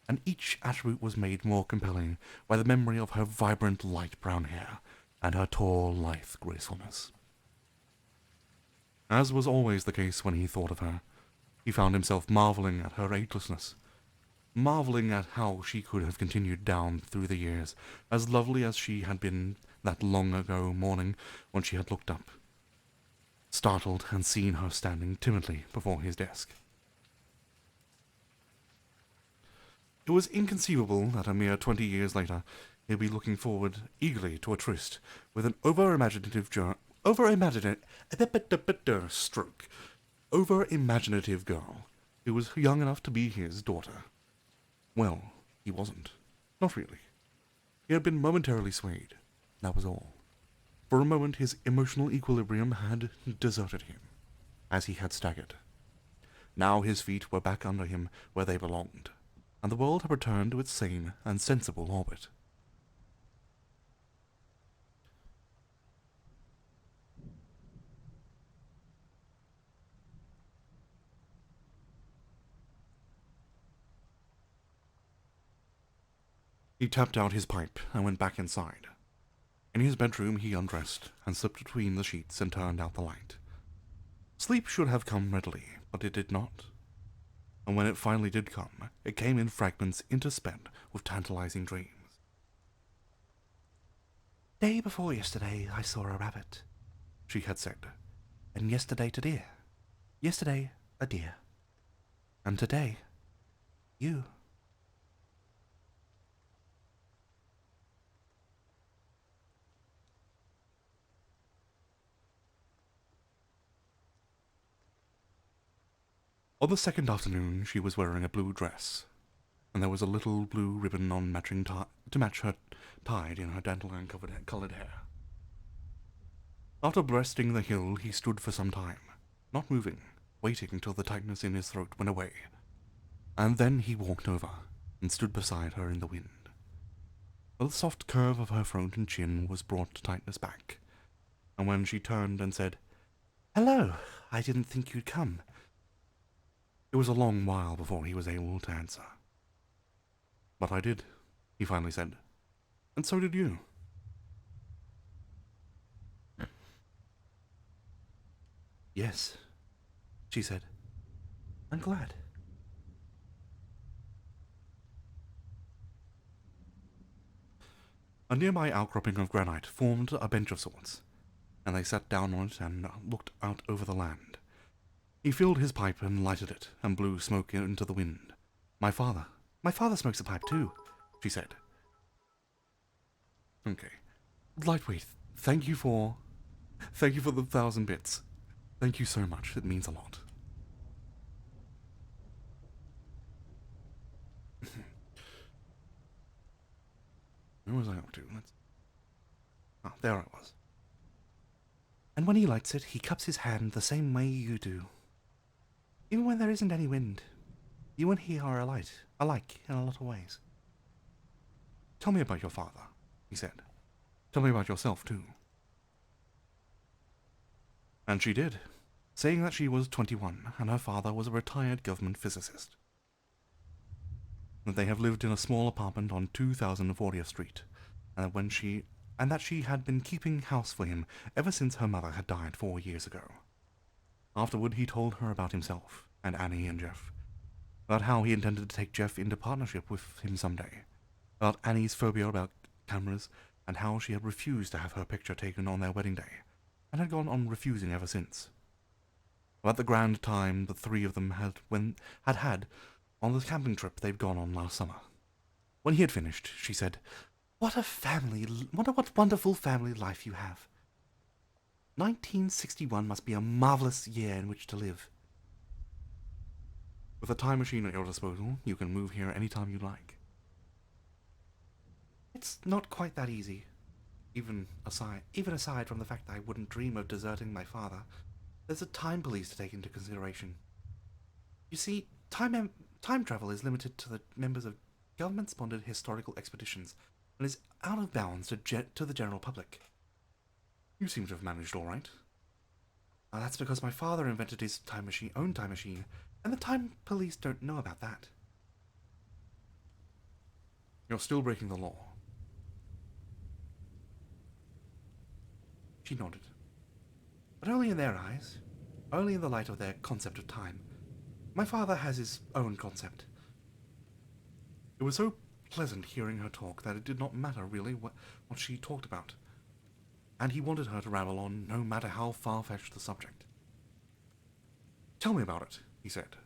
and each attribute was made more compelling by the memory of her vibrant light brown hair and her tall, lithe gracefulness. As was always the case when he thought of her, he found himself marveling at her agelessness, marveling at how she could have continued down through the years, as lovely as she had been that long-ago morning when she had looked up, startled, and seen her standing timidly before his desk. It was inconceivable that a mere 20 years later he'd be looking forward eagerly to a tryst with an over-imaginative girl who was young enough to be his daughter. Well, he wasn't. Not really. He had been momentarily swayed, that was all. For a moment his emotional equilibrium had deserted him, as he had staggered. Now his feet were back under him where they belonged, and the world had returned to its sane and sensible orbit. He tapped out his pipe and went back inside. In his bedroom he undressed and slipped between the sheets and turned out the light. Sleep should have come readily, but it did not. And when it finally did come, it came in fragments interspent with tantalizing dreams. "Day before yesterday I saw a rabbit," she had said, "and yesterday a deer. Yesterday a deer. And today, you." On the second afternoon she was wearing a blue dress, and there was a little blue ribbon on to match her tied in her dandelion-coloured hair. After breasting the hill he stood for some time, not moving, waiting until the tightness in his throat went away, and then he walked over and stood beside her in the wind. The soft curve of her throat and chin was brought to tightness back, and when she turned and said, "Hello, I didn't think you'd come," it was a long while before he was able to answer. "But I did," he finally said, "and so did you." "Yes," she said. "I'm glad." A nearby outcropping of granite formed a bench of sorts, and they sat down on it and looked out over the land. He filled his pipe and lighted it, and blew smoke into the wind. My father smokes a pipe too," she said. "Okay. Lightweight, thank you for the 1,000 bits. Thank you so much, it means a lot." Where was I up to? There I was. "And when he lights it, he cups his hand the same way you do. Even when there isn't any wind, you and he are alike in a lot of ways." "Tell me about your father," he said. "Tell me about yourself, too." And she did, saying that she was 21 and her father was a retired government physicist. That they have lived in a small apartment on 2040th Street, and that she had been keeping house for him ever since her mother had died 4 years ago. Afterward he told her about himself, and Annie and Jeff, about how he intended to take Jeff into partnership with him someday, about Annie's phobia about cameras, and how she had refused to have her picture taken on their wedding day, and had gone on refusing ever since. About the grand time the three of them had on the camping trip they'd gone on last summer. When he had finished, she said, what a wonderful family life you have. 1961 must be a marvelous year in which to live." With a time machine at your disposal, you can move here anytime you like. It's not quite that easy. Even aside from the fact that I wouldn't dream of deserting my father, there's a time police to take into consideration. You see, time travel is limited to the members of government-sponsored historical expeditions and is out of bounds to the general public. You seem to have managed all right. Now, that's because my father invented his own time machine, and the time police don't know about that. You're still breaking the law. She nodded. But only in their eyes, only in the light of their concept of time. My father has his own concept. It was so pleasant hearing her talk that it did not matter really what she talked about, and he wanted her to ramble on no matter how far-fetched the subject. Tell me about it, he said.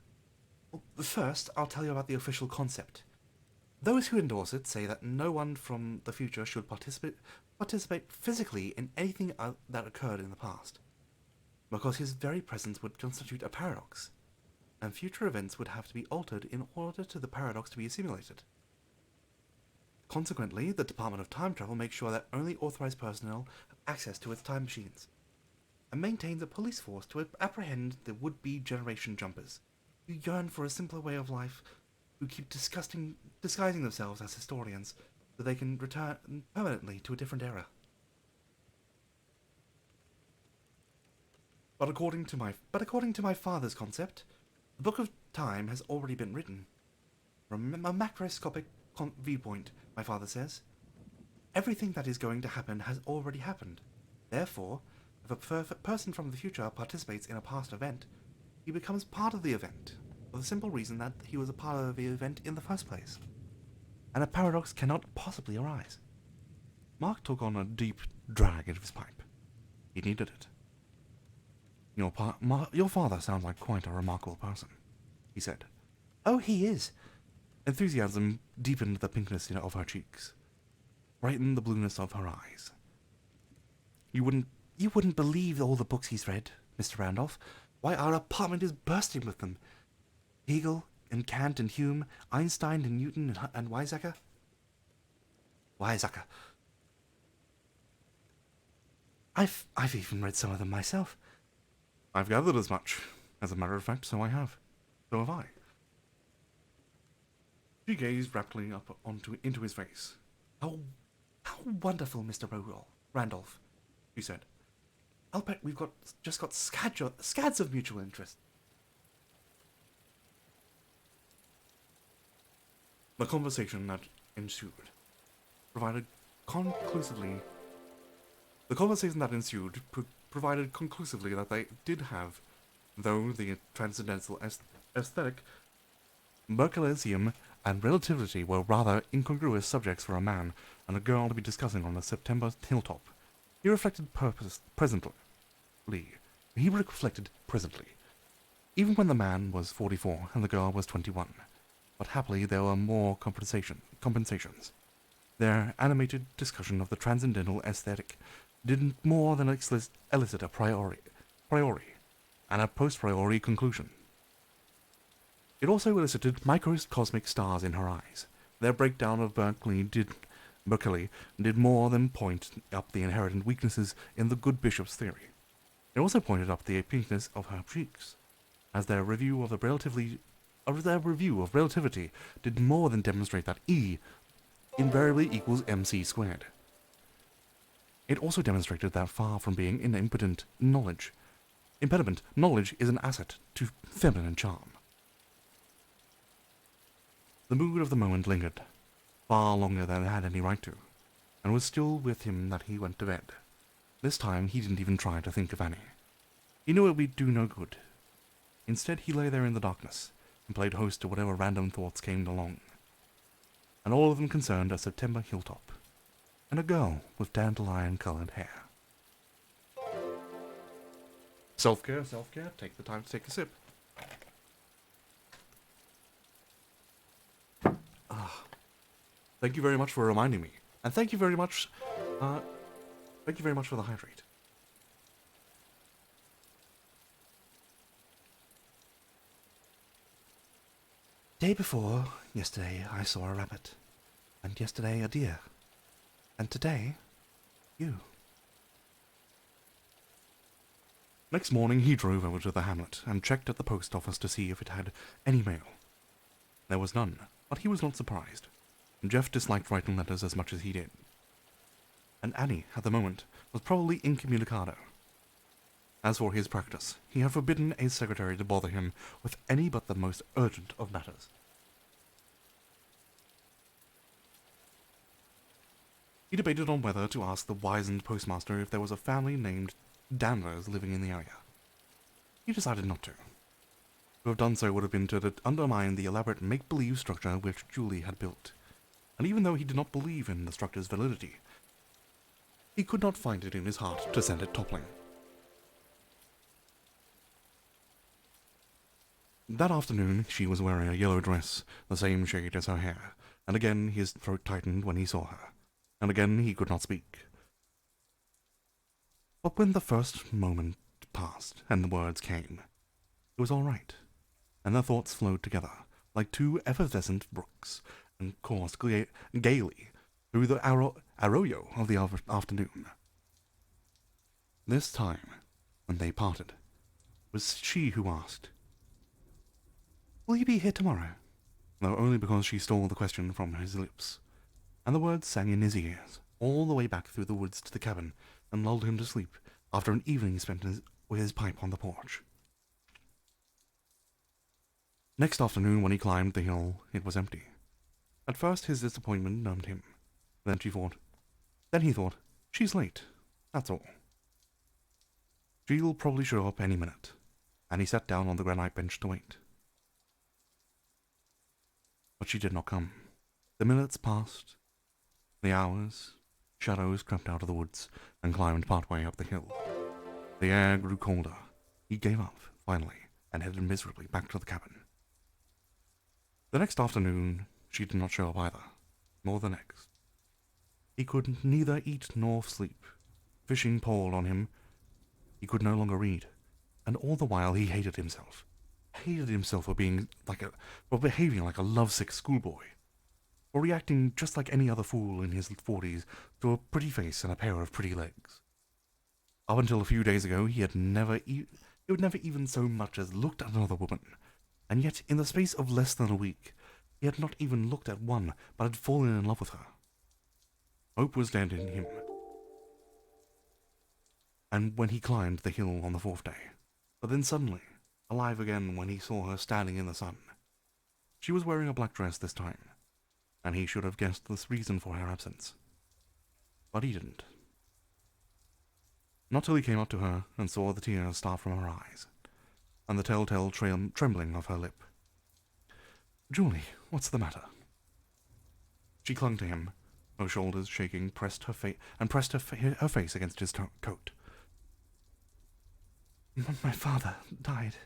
Well, first, I'll tell you about the official concept. Those who endorse it say that no one from the future should participate physically in anything that occurred in the past, because his very presence would constitute a paradox, and future events would have to be altered in order for the paradox to be assimilated. Consequently, the Department of Time Travel makes sure that only authorized personnel have access to its time machines, and maintains a police force to apprehend the would-be generation jumpers, who yearn for a simpler way of life, who keep disguising themselves as historians, so they can return permanently to a different era. But according to my father's concept, the Book of Time has already been written. From a macroscopic viewpoint, my father says, everything that is going to happen has already happened. Therefore, if a person from the future participates in a past event, he becomes part of the event, for the simple reason that he was a part of the event in the first place. And a paradox cannot possibly arise. Mark took on a deep drag of his pipe. He needed it. Your father sounds like quite a remarkable person, he said. Oh, he is. Enthusiasm deepened the pinkness of her cheeks, brightened the blueness of her eyes. You wouldn't believe all the books he's read, Mr. Randolph. Why, our apartment is bursting with them. Hegel and Kant and Hume, Einstein and Newton and Weizsäcker. I've even read some of them myself. I've gathered as much. As a matter of fact, so I have. So have I. She gazed raptly up into his face. Oh, how wonderful, Mr. Randolph, she said. I'll bet we've just got scads of mutual interest. The conversation that ensued provided conclusively that they did have, though the transcendental aesthetic, Berkeleyism, and relativity were rather incongruous subjects for a man and a girl to be discussing on a September hilltop. He reflected presently. Even when the man was 44 and the girl was 21. But happily there were more compensations. Their animated discussion of the transcendental aesthetic did more than elicit a priori, and a post-priori conclusion. It also elicited microcosmic stars in her eyes. Their breakdown of Berkeley did more than point up the inherent weaknesses in the good bishop's theory. It also pointed up the pinkness of her cheeks, as their review of relativity did more than demonstrate that E invariably equals mc squared. It also demonstrated that far from being an impediment, knowledge is an asset to feminine charm. The mood of the moment lingered, far longer than it had any right to, and was still with him that he went to bed. This time he didn't even try to think of Annie. He knew it would do no good. Instead he lay there in the darkness, and played host to whatever random thoughts came along. And all of them concerned a September hilltop, and a girl with dandelion-colored hair. Self-care, take the time to take a sip. Thank you very much for reminding me. And thank you very much for the hydrate. Day before yesterday, I saw a rabbit. And yesterday, a deer. And today, you. Next morning, he drove over to the hamlet and checked at the post office to see if it had any mail. There was none, but he was not surprised. Jeff disliked writing letters as much as he did. And Annie, at the moment, was probably incommunicado. As for his practice, he had forbidden a secretary to bother him with any but the most urgent of matters. He debated on whether to ask the wizened postmaster if there was a family named Danvers living in the area. He decided not to. To have done so would have been to undermine the elaborate make-believe structure which Julie had built, and even though he did not believe in the structure's validity, he could not find it in his heart to send it toppling. That afternoon, she was wearing a yellow dress, the same shade as her hair, and again his throat tightened when he saw her, and again he could not speak. But when the first moment passed and the words came, it was all right, and their thoughts flowed together like two effervescent brooks and coursed gaily through the arroyo of the afternoon. This time, when they parted, it was she who asked, "Will you be here tomorrow?" Though only because she stole the question from his lips, and the words sang in his ears all the way back through the woods to the cabin and lulled him to sleep after an evening spent with his pipe on the porch. Next afternoon, when he climbed the hill, it was empty. At first his disappointment numbed him. Then he thought, she's late, that's all. She'll probably show up any minute, and he sat down on the granite bench to wait. But she did not come. The minutes passed, the hours, shadows crept out of the woods and climbed partway up the hill. The air grew colder. He gave up, finally, and headed miserably back to the cabin. The next afternoon, she did not show up either, nor the next. He could neither eat nor sleep. Fishing palled on him. He could no longer read, and all the while he hated himself. Hated himself for behaving like a lovesick schoolboy, for reacting just like any other fool in his 40s to a pretty face and a pair of pretty legs. Up until a few days ago, he had never even so much as looked at another woman, and yet in the space of less than a week, he had not even looked at one, but had fallen in love with her. Hope was dead in him. And when he climbed the hill on the fourth day, but then suddenly, alive again when he saw her standing in the sun. She was wearing a black dress this time, and he should have guessed the reason for her absence. But he didn't. Not till he came up to her and saw the tears start from her eyes, and the telltale trembling of her lip. "Julie, what's the matter?" She clung to him, her shoulders shaking, pressed her face against his coat. "My father died,"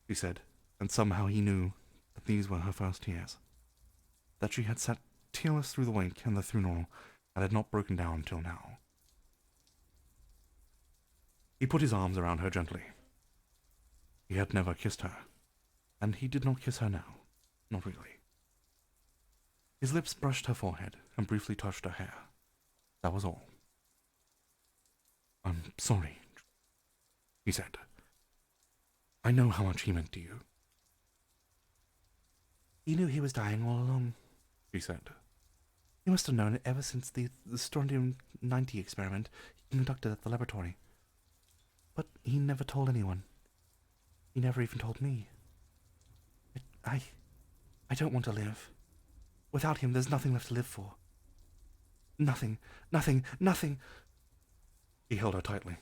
she said, and somehow he knew that these were her first tears, that she had sat tearless through the wake and the funeral and had not broken down till now. He put his arms around her gently. He had never kissed her, and he did not kiss her now, not really. His lips brushed her forehead and briefly touched her hair. That was all. "I'm sorry," he said. "I know how much he meant to you." "He knew he was dying all along," she said. "He must have known it ever since the strontium-90 experiment he conducted at the laboratory. But he never told anyone. He never even told me. I don't want to live. Without him, there's nothing left to live for. Nothing, nothing, nothing." He held her tightly.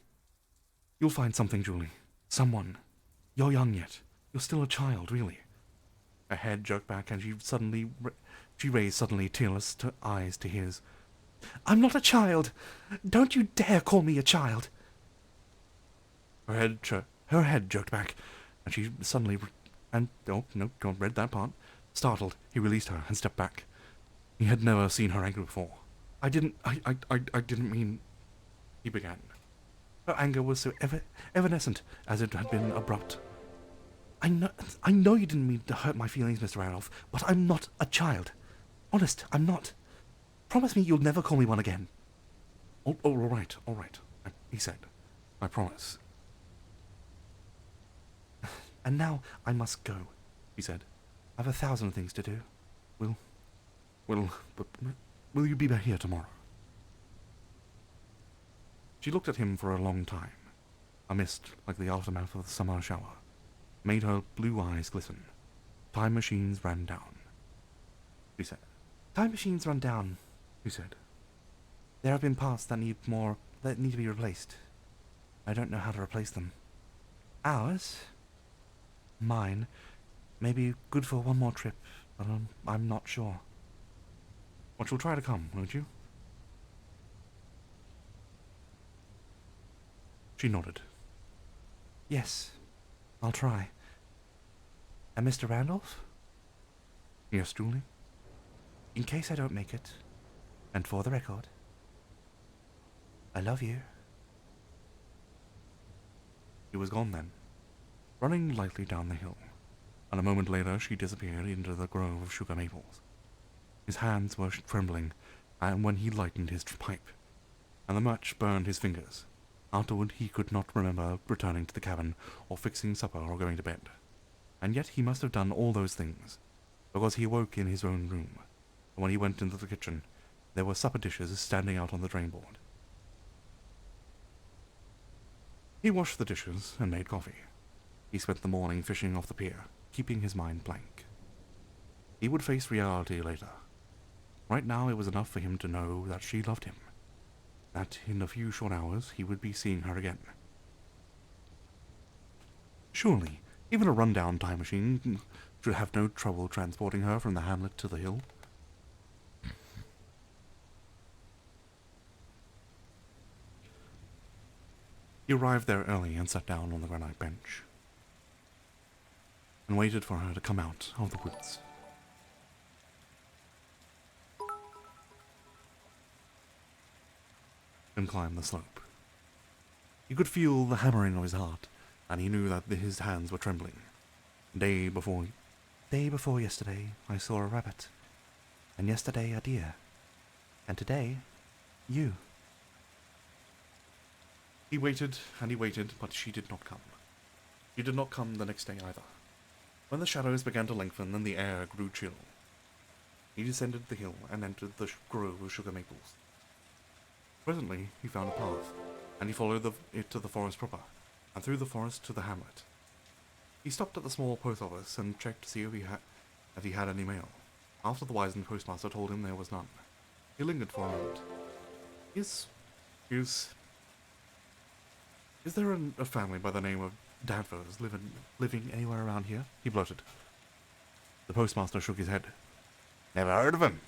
"You'll find something, Julie. Someone. You're young yet. You're still a child, really." Her head jerked back, and she raised suddenly tearless eyes to his. "I'm not a child! Don't you dare call me a child!" Her head jerked back, and she suddenly... oh, no, don't read that part. Startled, he released her and stepped back. He had never seen her angry before. I didn't mean... he began. Her anger was so evanescent as it had been abrupt. I know you didn't mean to hurt my feelings, Mr. Randolph, but I'm not a child. Honest, I'm not. Promise me you'll never call me one again. All right, he said. I promise. And now I must go, he said. I've 1,000 things to do. But will you be back here tomorrow? She looked at him for a long time. A mist, like the aftermath of the summer shower, made her blue eyes glisten. Time machines ran down, she said. Time machines run down, He said. There have been parts that need to be replaced. I don't know how to replace them. Ours? Mine? May be good for one more trip, but I'm not sure. But you'll try to come, won't you? She nodded. Yes, I'll try. And Mr. Randolph? Yes, Julie? In case I don't make it, and for the record, I love you. He was gone then, running lightly down the hill, and a moment later she disappeared into the grove of sugar maples. His hands were trembling, and when he lightened his pipe, and the match burned his fingers. Afterward he could not remember returning to the cabin, or fixing supper, or going to bed. And yet he must have done all those things, because he awoke in his own room, and when he went into the kitchen, there were supper dishes standing out on the drain board. He washed the dishes and made coffee. He spent the morning fishing off the pier, keeping his mind blank. He would face reality later. Right now it was enough for him to know that she loved him, that in a few short hours he would be seeing her again. Surely, even a rundown time machine should have no trouble transporting her from the hamlet to the hill. He arrived there early and sat down on the granite bench, and waited for her to come out of the woods. And climb the slope. He could feel the hammering of his heart, and he knew that his hands were trembling. Day before yesterday, I saw a rabbit, and yesterday a deer, and today, you. He waited, and he waited, but she did not come. She did not come the next day either. When the shadows began to lengthen and the air grew chill, he descended the hill and entered the grove of sugar maples. Presently, he found a path, and he followed it to the forest proper, and through the forest to the hamlet. He stopped at the small post office and checked to see if he had any mail. After the wizened postmaster told him there was none, he lingered for a moment. Is there a family by the name of Danvers living anywhere around here? He blurted. The postmaster shook his head. Never heard of him.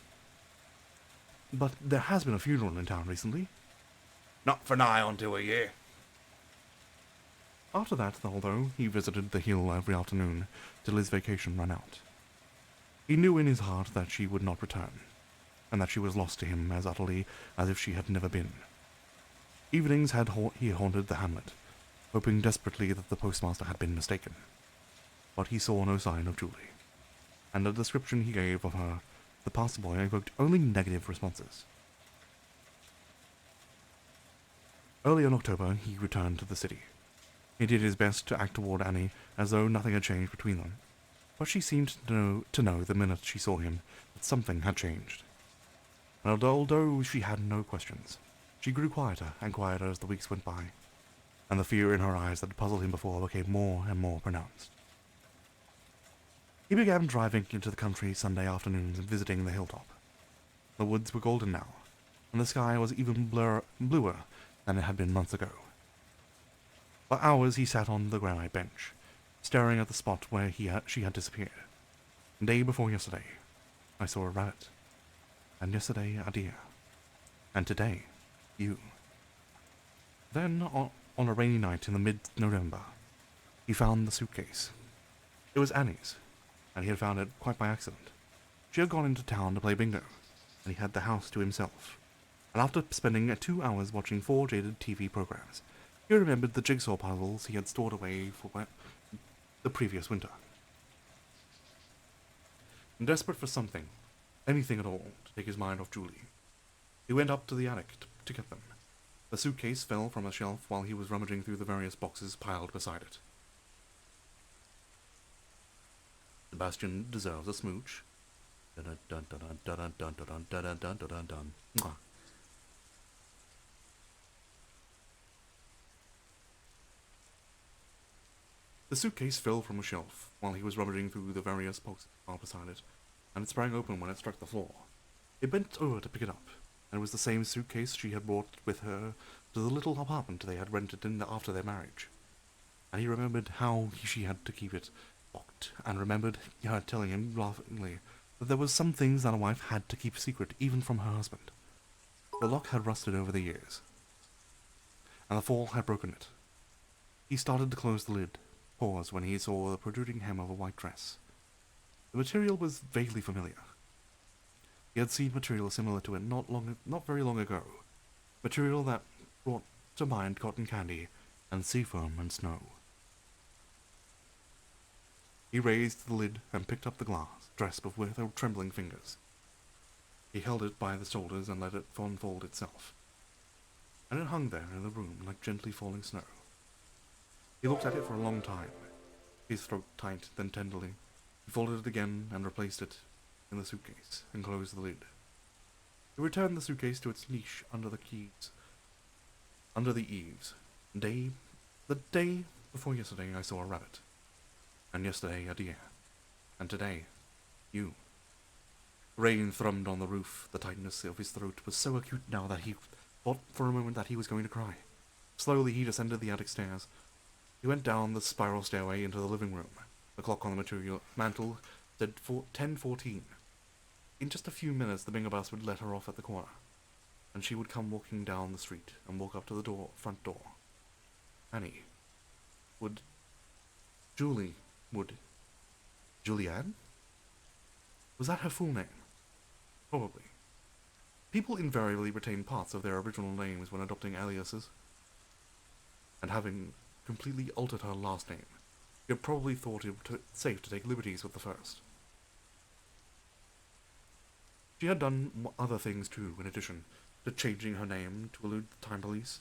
But there has been a funeral in town recently. Not for nigh onto a year. After that, although, he visited the hill every afternoon till his vacation ran out. He knew in his heart that she would not return, and that she was lost to him as utterly as if she had never been. Evenings he haunted the hamlet, hoping desperately that the postmaster had been mistaken. But he saw no sign of Julie, and the description he gave of her, the passer boy, evoked only negative responses. Early in October, he returned to the city. He did his best to act toward Annie as though nothing had changed between them, but she seemed to know the minute she saw him that something had changed. And although she had no questions, she grew quieter and quieter as the weeks went by, and the fear in her eyes that had puzzled him before became more and more pronounced. He began driving into the country Sunday afternoons and visiting the hilltop. The woods were golden now, and the sky was even bluer than it had been months ago. For hours he sat on the granite bench, staring at the spot where she had disappeared. Day before yesterday, I saw a rabbit, and yesterday a deer, and today, you. Then, on a rainy night in the mid-November, he found the suitcase. It was Annie's, and he had found it quite by accident. She had gone into town to play bingo, and he had the house to himself. And after spending 2 hours watching 4 jaded TV programs, he remembered the jigsaw puzzles he had stored away the previous winter. And desperate for something, anything at all, to take his mind off Julie, he went up to the attic to get them. The suitcase fell from a shelf while he was rummaging through the various boxes piled beside it. Sebastian deserves a smooch. Dun dun dun dun dun dun dun dun dun dun dun dun dun. The suitcase fell from a shelf while he was rummaging through the various boxes piled beside it, and it sprang open when it struck the floor. He bent over to pick it up, and it was the same suitcase she had brought with her to the little apartment they had rented in after their marriage. And he remembered how she had to keep it locked, and remembered her telling him laughingly that there were some things that a wife had to keep secret even from her husband. The lock had rusted over the years, and the fall had broken it. He started to close the lid, paused when he saw the protruding hem of a white dress. The material was vaguely familiar. He had seen material similar to it not very long ago. Material that brought to mind cotton candy and sea foam and snow. He raised the lid and picked up the glass dress with trembling fingers. He held it by the shoulders and let it unfold itself, and it hung there in the room like gently falling snow. He looked at it for a long time, his throat tight, then tenderly. He folded it again and replaced it in the suitcase and closed the lid. He returned the suitcase to its niche under the eaves. The day before yesterday I saw a rabbit, and yesterday a deer, and today, you. Rain thrummed on the roof. The tightness of his throat was so acute now that he thought for a moment that he was going to cry. Slowly he descended the attic stairs. He went down the spiral stairway into the living room. The clock on the material mantel said 10:14. In just a few minutes the Binger bus would let her off at the corner, and she would come walking down the street and walk up to the front door. Annie would... Julianne? Was that her full name? Probably. People invariably retain parts of their original names when adopting aliases, and having completely altered her last name, she had probably thought it safe to take liberties with the first. She had done other things too, in addition to changing her name to elude the time police.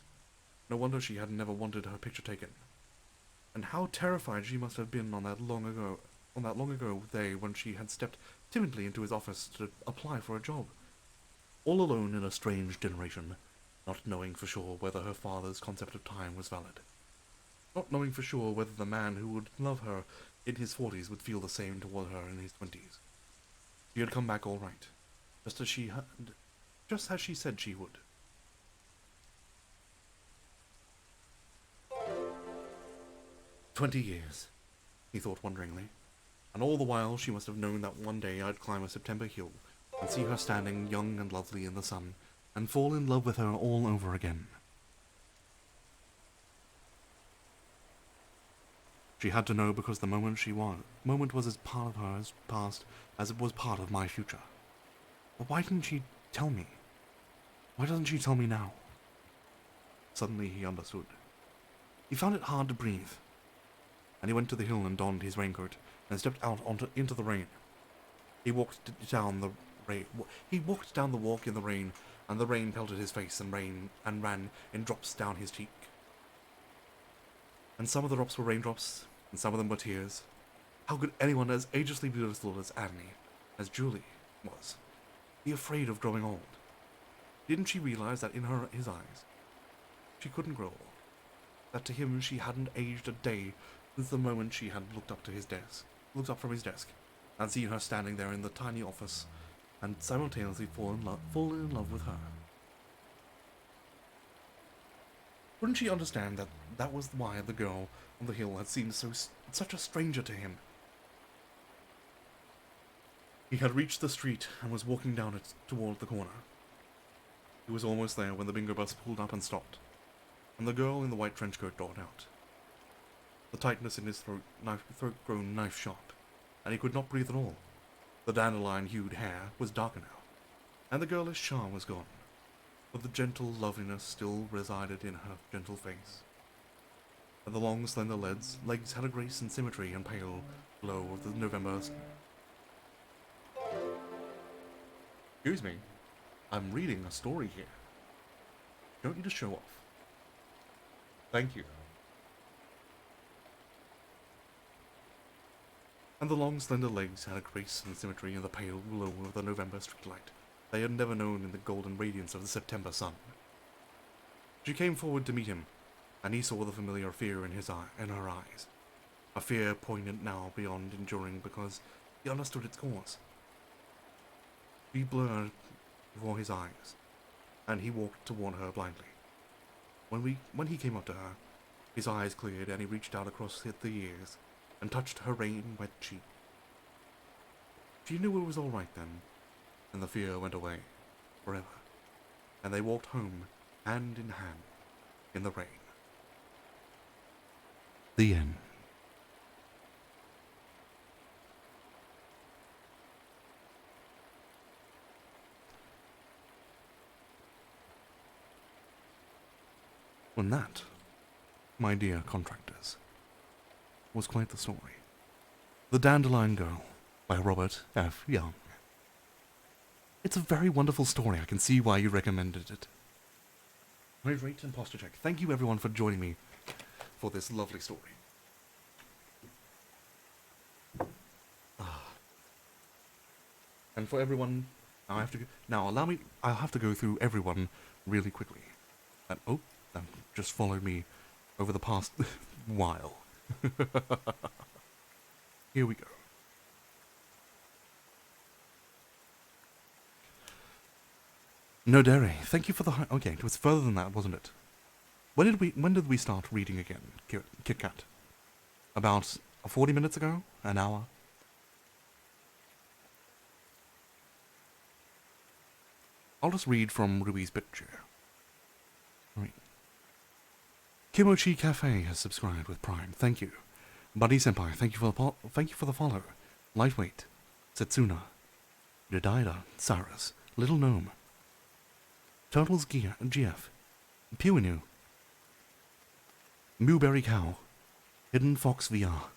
No wonder she had never wanted her picture taken. And how terrified she must have been on that long ago day when she had stepped timidly into his office to apply for a job. All alone in a strange generation, not knowing for sure whether her father's concept of time was valid. Not knowing for sure whether the man who would love her in his 40s would feel the same toward her in his 20s. She had come back all right, just as she said she would. "20 years, he thought wonderingly, and all the while she must have known that one day I'd climb a September hill and see her standing young and lovely in the sun, and fall in love with her all over again. She had to know because the moment was as part of her past as it was part of my future. But why didn't she tell me? Why doesn't she tell me now? Suddenly he understood. He found it hard to breathe, and he went to the hill and donned his raincoat and stepped out into the rain. He walked down the walk in the rain, and the rain pelted his face and ran in drops down his cheek. And some of the drops were raindrops, and some of them were tears. How could anyone as agelessly beautiful as Annie, as Julie was, be afraid of growing old? Didn't she realize that in his eyes, she couldn't grow old? That to him she hadn't aged a day since the moment she had looked up from his desk, and seen her standing there in the tiny office, and simultaneously fallen in love with her. Wouldn't she understand that that was why the girl on the hill had seemed such a stranger to him? He had reached the street and was walking down it toward the corner. He was almost there when the bingo bus pulled up and stopped, and the girl in the white trench coat got out. The tightness in his throat grown knife-sharp, and he could not breathe at all. The dandelion-hued hair was darker now, and the girlish charm was gone, but the gentle loveliness still resided in her gentle face. and the long, slender legs had a grace and symmetry and pale glow of the November. Excuse me, I'm reading a story here. Don't need to show off. Thank you. And the long, slender legs had a grace and symmetry in the pale glow of the November streetlight they had never known in the golden radiance of the September sun. She came forward to meet him, and he saw the familiar fear in her eyes. A fear poignant now beyond enduring because he understood its cause. She blurred before his eyes, and he walked toward her blindly. When he came up to her, his eyes cleared and he reached out across the years and touched her rain-wet cheek. She knew it was all right then, and the fear went away forever, and they walked home hand in hand in the rain. The end. And that, my dear contractors, was quite the story. The Dandelion Girl by Robert F. Young. It's a very wonderful story. I can see why you recommended it. Great and posture check. Thank you everyone for joining me for this lovely story. And for everyone, I'll have to go through everyone really quickly. And just follow me over the past while. Here we go. No dairy. Thank you for the okay, it was further than that, wasn't it? When did we start reading again, Kit Kat? About 40 minutes ago? An hour? I'll just read from Ruby's picture. Right. Kimochi Cafe has subscribed with Prime. Thank you. Buddy Senpai, thank you for the follow. Lightweight, Setsuna, Dedaida, Cyrus, Little Gnome, Turtles GF, Pewinu, Mewberry Cow, Hidden Fox VR,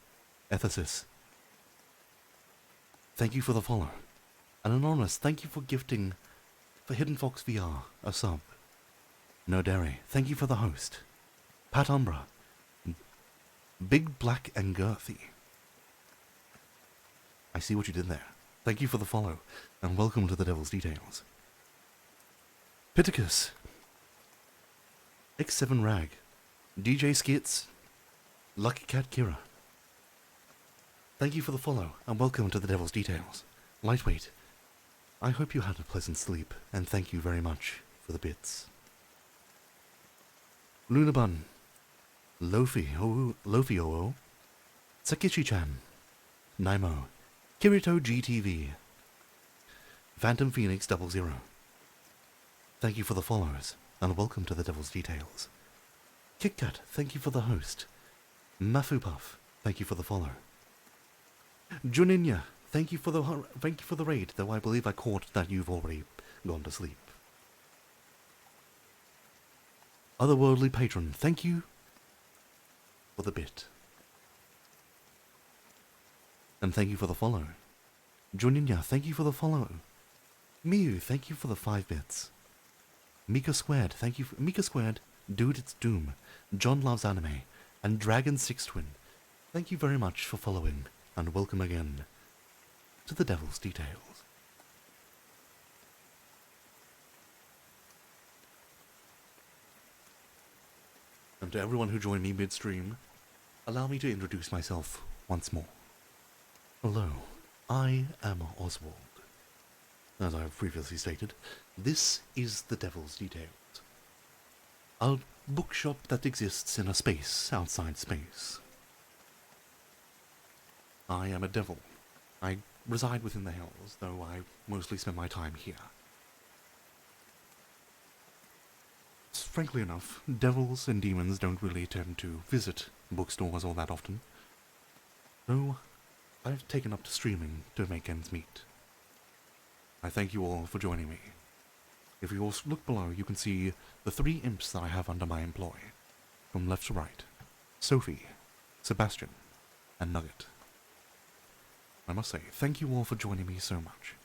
Ethicus. Thank you for the follow. And Anonymous, thank you for gifting for Hidden Fox VR a sub. No Dairy, thank you for the host. Pat Umbra, Big Black and Girthy. I see what you did there. Thank you for the follow, and welcome to the Devil's Details. Pittacus, X7 Rag, DJ Skits, Lucky Cat Kira. Thank you for the follow, and welcome to the Devil's Details. Lightweight, I hope you had a pleasant sleep, and thank you very much for the bits. Lunabun, Lofi Oo, Sakichi-chan, Naimo, Kirito GTV, Phantom Phoenix 00. Thank you for the follows, and welcome to the Devil's Details. KitKat, thank you for the host. Mafupuff, thank you for the follow. Juninya, thank you for the raid, though I believe I caught that you've already gone to sleep. Otherworldly Patron, thank you for the bit. And thank you for the follow. Juninya, thank you for the follow. Miu, thank you for the 5 bits. Mika Squared, thank you for Mika Squared, Dude It's Doom, John Loves Anime, and Dragon Six Twin. Thank you very much for following, and welcome again to the Devil's Details. And to everyone who joined me midstream, allow me to introduce myself once more. Hello, I am Oswald. As I have previously stated, this is the Devil's Details. A bookshop that exists in a space outside space. I am a devil. I reside within the hills, though I mostly spend my time here. Frankly enough, devils and demons don't really tend to visit bookstores all that often. So, I've taken up to streaming to make ends meet. I thank you all for joining me. If you all look below, you can see the 3 imps that I have under my employ, from left to right. Sophie, Sebastian, and Nugget. I must say, thank you all for joining me so much.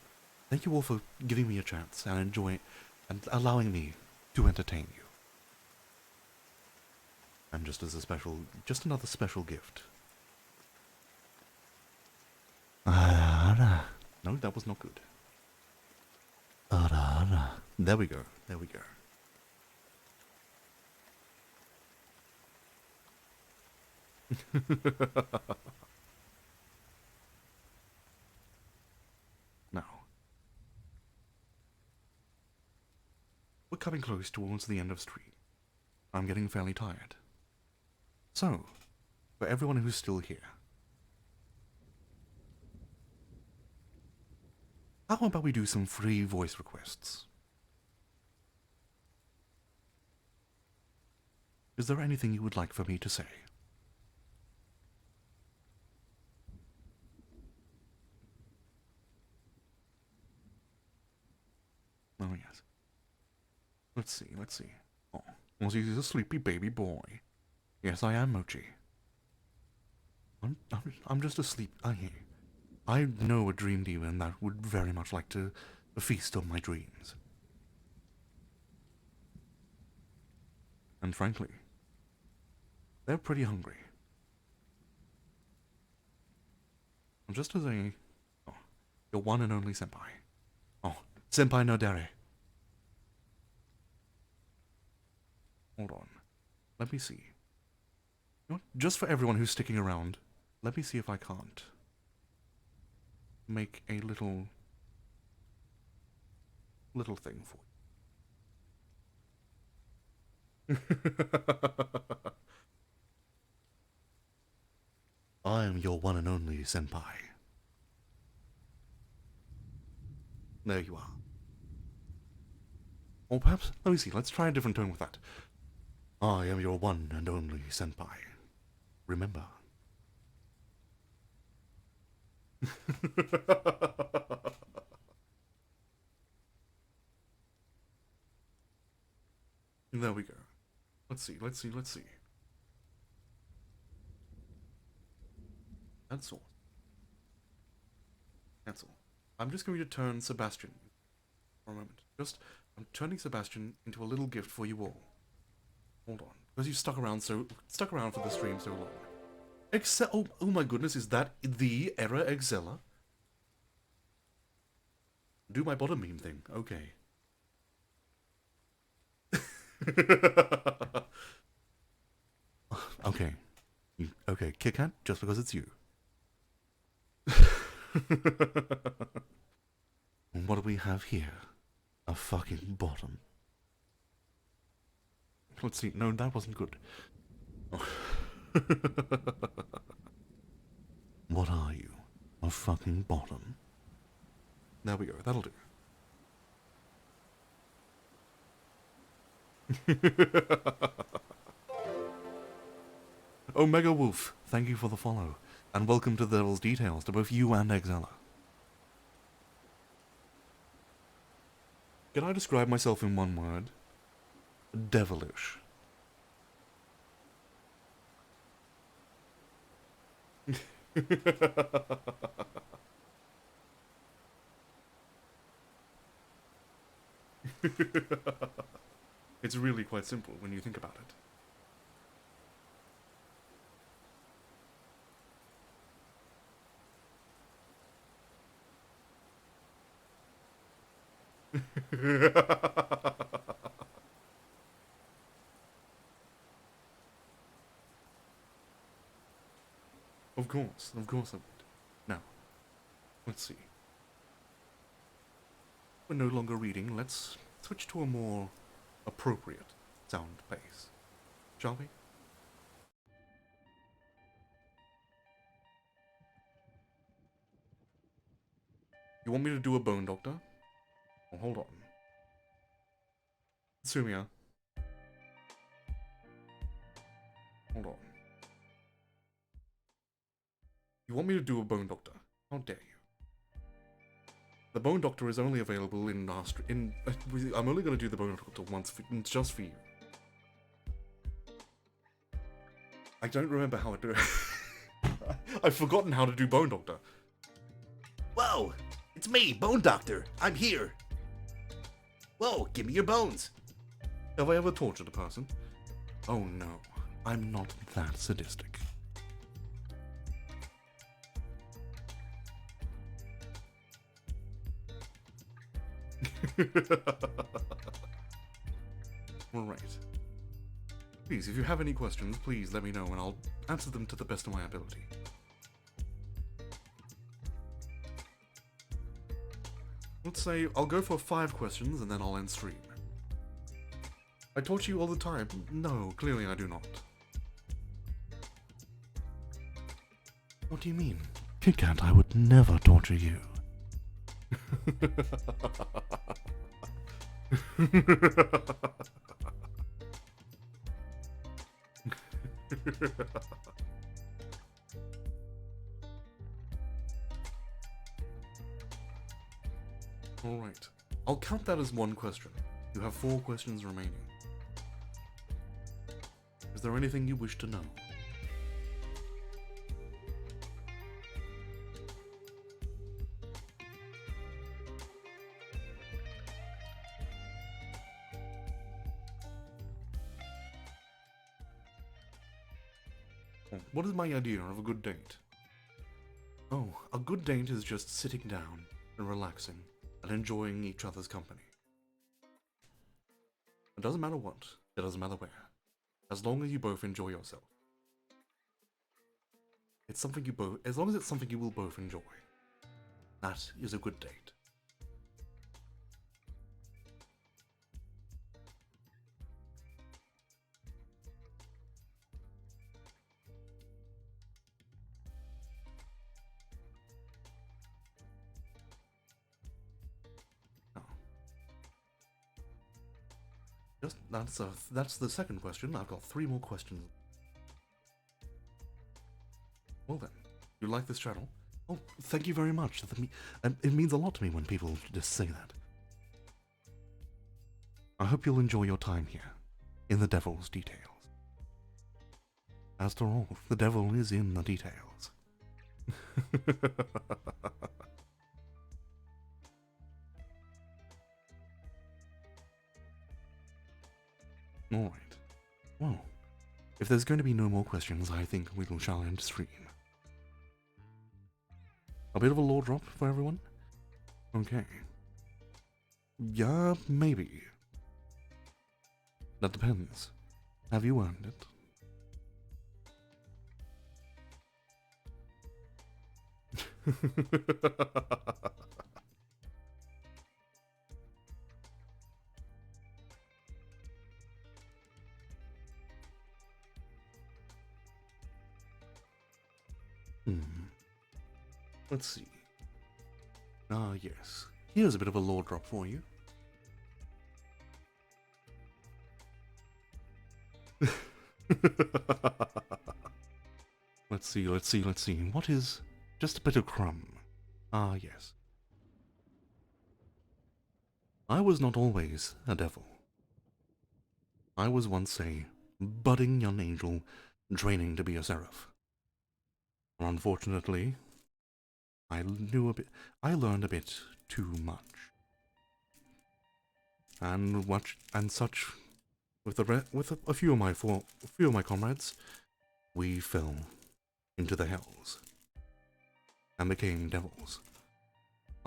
Thank you all for giving me a chance and allowing me to entertain you. And just another special gift. No, that was not good. There we go. There we go. Now, we're coming close towards the end of stream. I'm getting fairly tired. So, for everyone who's still here, how about we do some free voice requests? Is there anything you would like for me to say? Oh, yes. Let's see. Oh, well, he's a sleepy baby boy. Yes, I am, Mochi. I'm just asleep. I know a dream demon that would very much like to feast on my dreams. And frankly, they're pretty hungry. I'm just as your one and only senpai. Oh, senpai no dare. Hold on. Let me see. You know what? Just for everyone who's sticking around, let me see if I can't make a little thing for you. I am your one and only senpai. There you are. Or perhaps, let me see, let's try a different tone with that. I am your one and only senpai. Remember. There we go. Let's see. That's all. I'm just going to turn Sebastian for a moment. I'm turning Sebastian into a little gift for you all. Hold on. Because you stuck around for the stream so long. Oh my goodness, is that the error Excella? Do my bottom meme thing. Okay. Okay. Okay, Kit Kat, just because it's you. What do we have here? A fucking bottom. Let's see. No, that wasn't good. Oh. What are you? A fucking bottom? There we go. That'll do. Omega Wolf, thank you for the follow, and welcome to the Devil's Details to both you and Exella. Can I describe myself in one word? Devilish. It's really quite simple when you think about it. Of course I would. Now, let's see. We're no longer reading, let's switch to a more appropriate sound pace, shall we? You want me to do a bone doctor? Oh, hold on. Sumia. Hold on. You want me to do a bone doctor? How dare you? The bone doctor is only available in our I'm only going to do the bone doctor once, just for you. I don't remember how to do it. I've forgotten how to do Bone Doctor. Whoa! It's me, Bone Doctor. I'm here. Whoa, give me your bones. Have I ever tortured a person? Oh no, I'm not that sadistic. Alright. Please, if you have any questions, please let me know and I'll answer them to the best of my ability. Let's say I'll go for 5 questions and then I'll end stream. I torture you all the time. No, clearly I do not. What do you mean? Kit Kat, I would never torture you. Alright. I'll count that as 1 question. You have 4 questions remaining. Is there anything you wish to know? What is my idea of a good date? Oh, a good date is just sitting down and relaxing and enjoying each other's company. It doesn't matter what, it doesn't matter where, as long as you both enjoy yourself. It's something you both, as long as it's something you will both enjoy. That is a good date. That's the second question. I've got 3 more questions. Well then, you like this channel? Oh, thank you very much. It means a lot to me when people just say that. I hope you'll enjoy your time here, in the devil's details. After all, the devil is in the details. Alright. Well, if there's going to be no more questions, I think we shall end stream. A bit of a lore drop for everyone? Okay. Yeah, maybe. That depends. Have you earned it? Let's see. Ah, yes. Here's a bit of a lore drop for you. Let's see. What is... just a bit of crumb. Ah, yes. I was not always a devil. I was once a budding young angel training to be a seraph. Unfortunately, I learned a bit too much. And such, with a few of my comrades, we fell into the hells and became devils.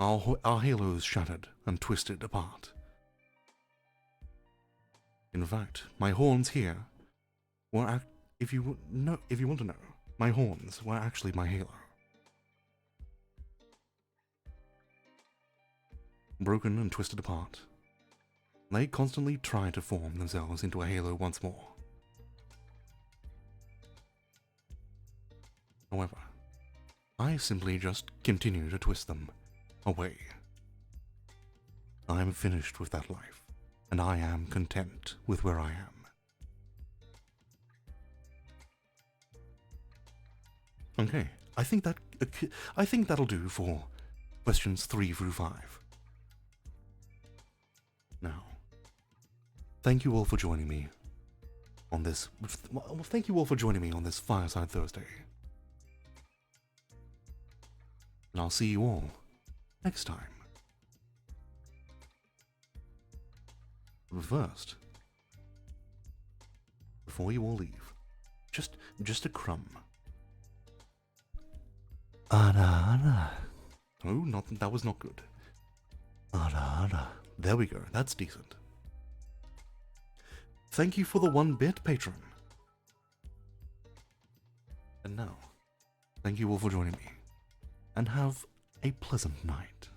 Our halos shattered and twisted apart. In fact, my horns here were if you want to know, my horns were actually my halo. Broken and twisted apart, they constantly try to form themselves into a halo once more. However, I simply just continue to twist them away. I'm finished with that life, and I am content with where I am. Okay, I think that'll do for questions 3 through 5. Now, thank you all for joining me on this. Well, thank you all for joining me on this Fireside Thursday. And I'll see you all next time. But first, before you all leave, just a crumb. Ara. Oh, that was not good. Ara. There we go. That's decent. Thank you for the 1 bit, patron. And now, thank you all for joining me, and have a pleasant night.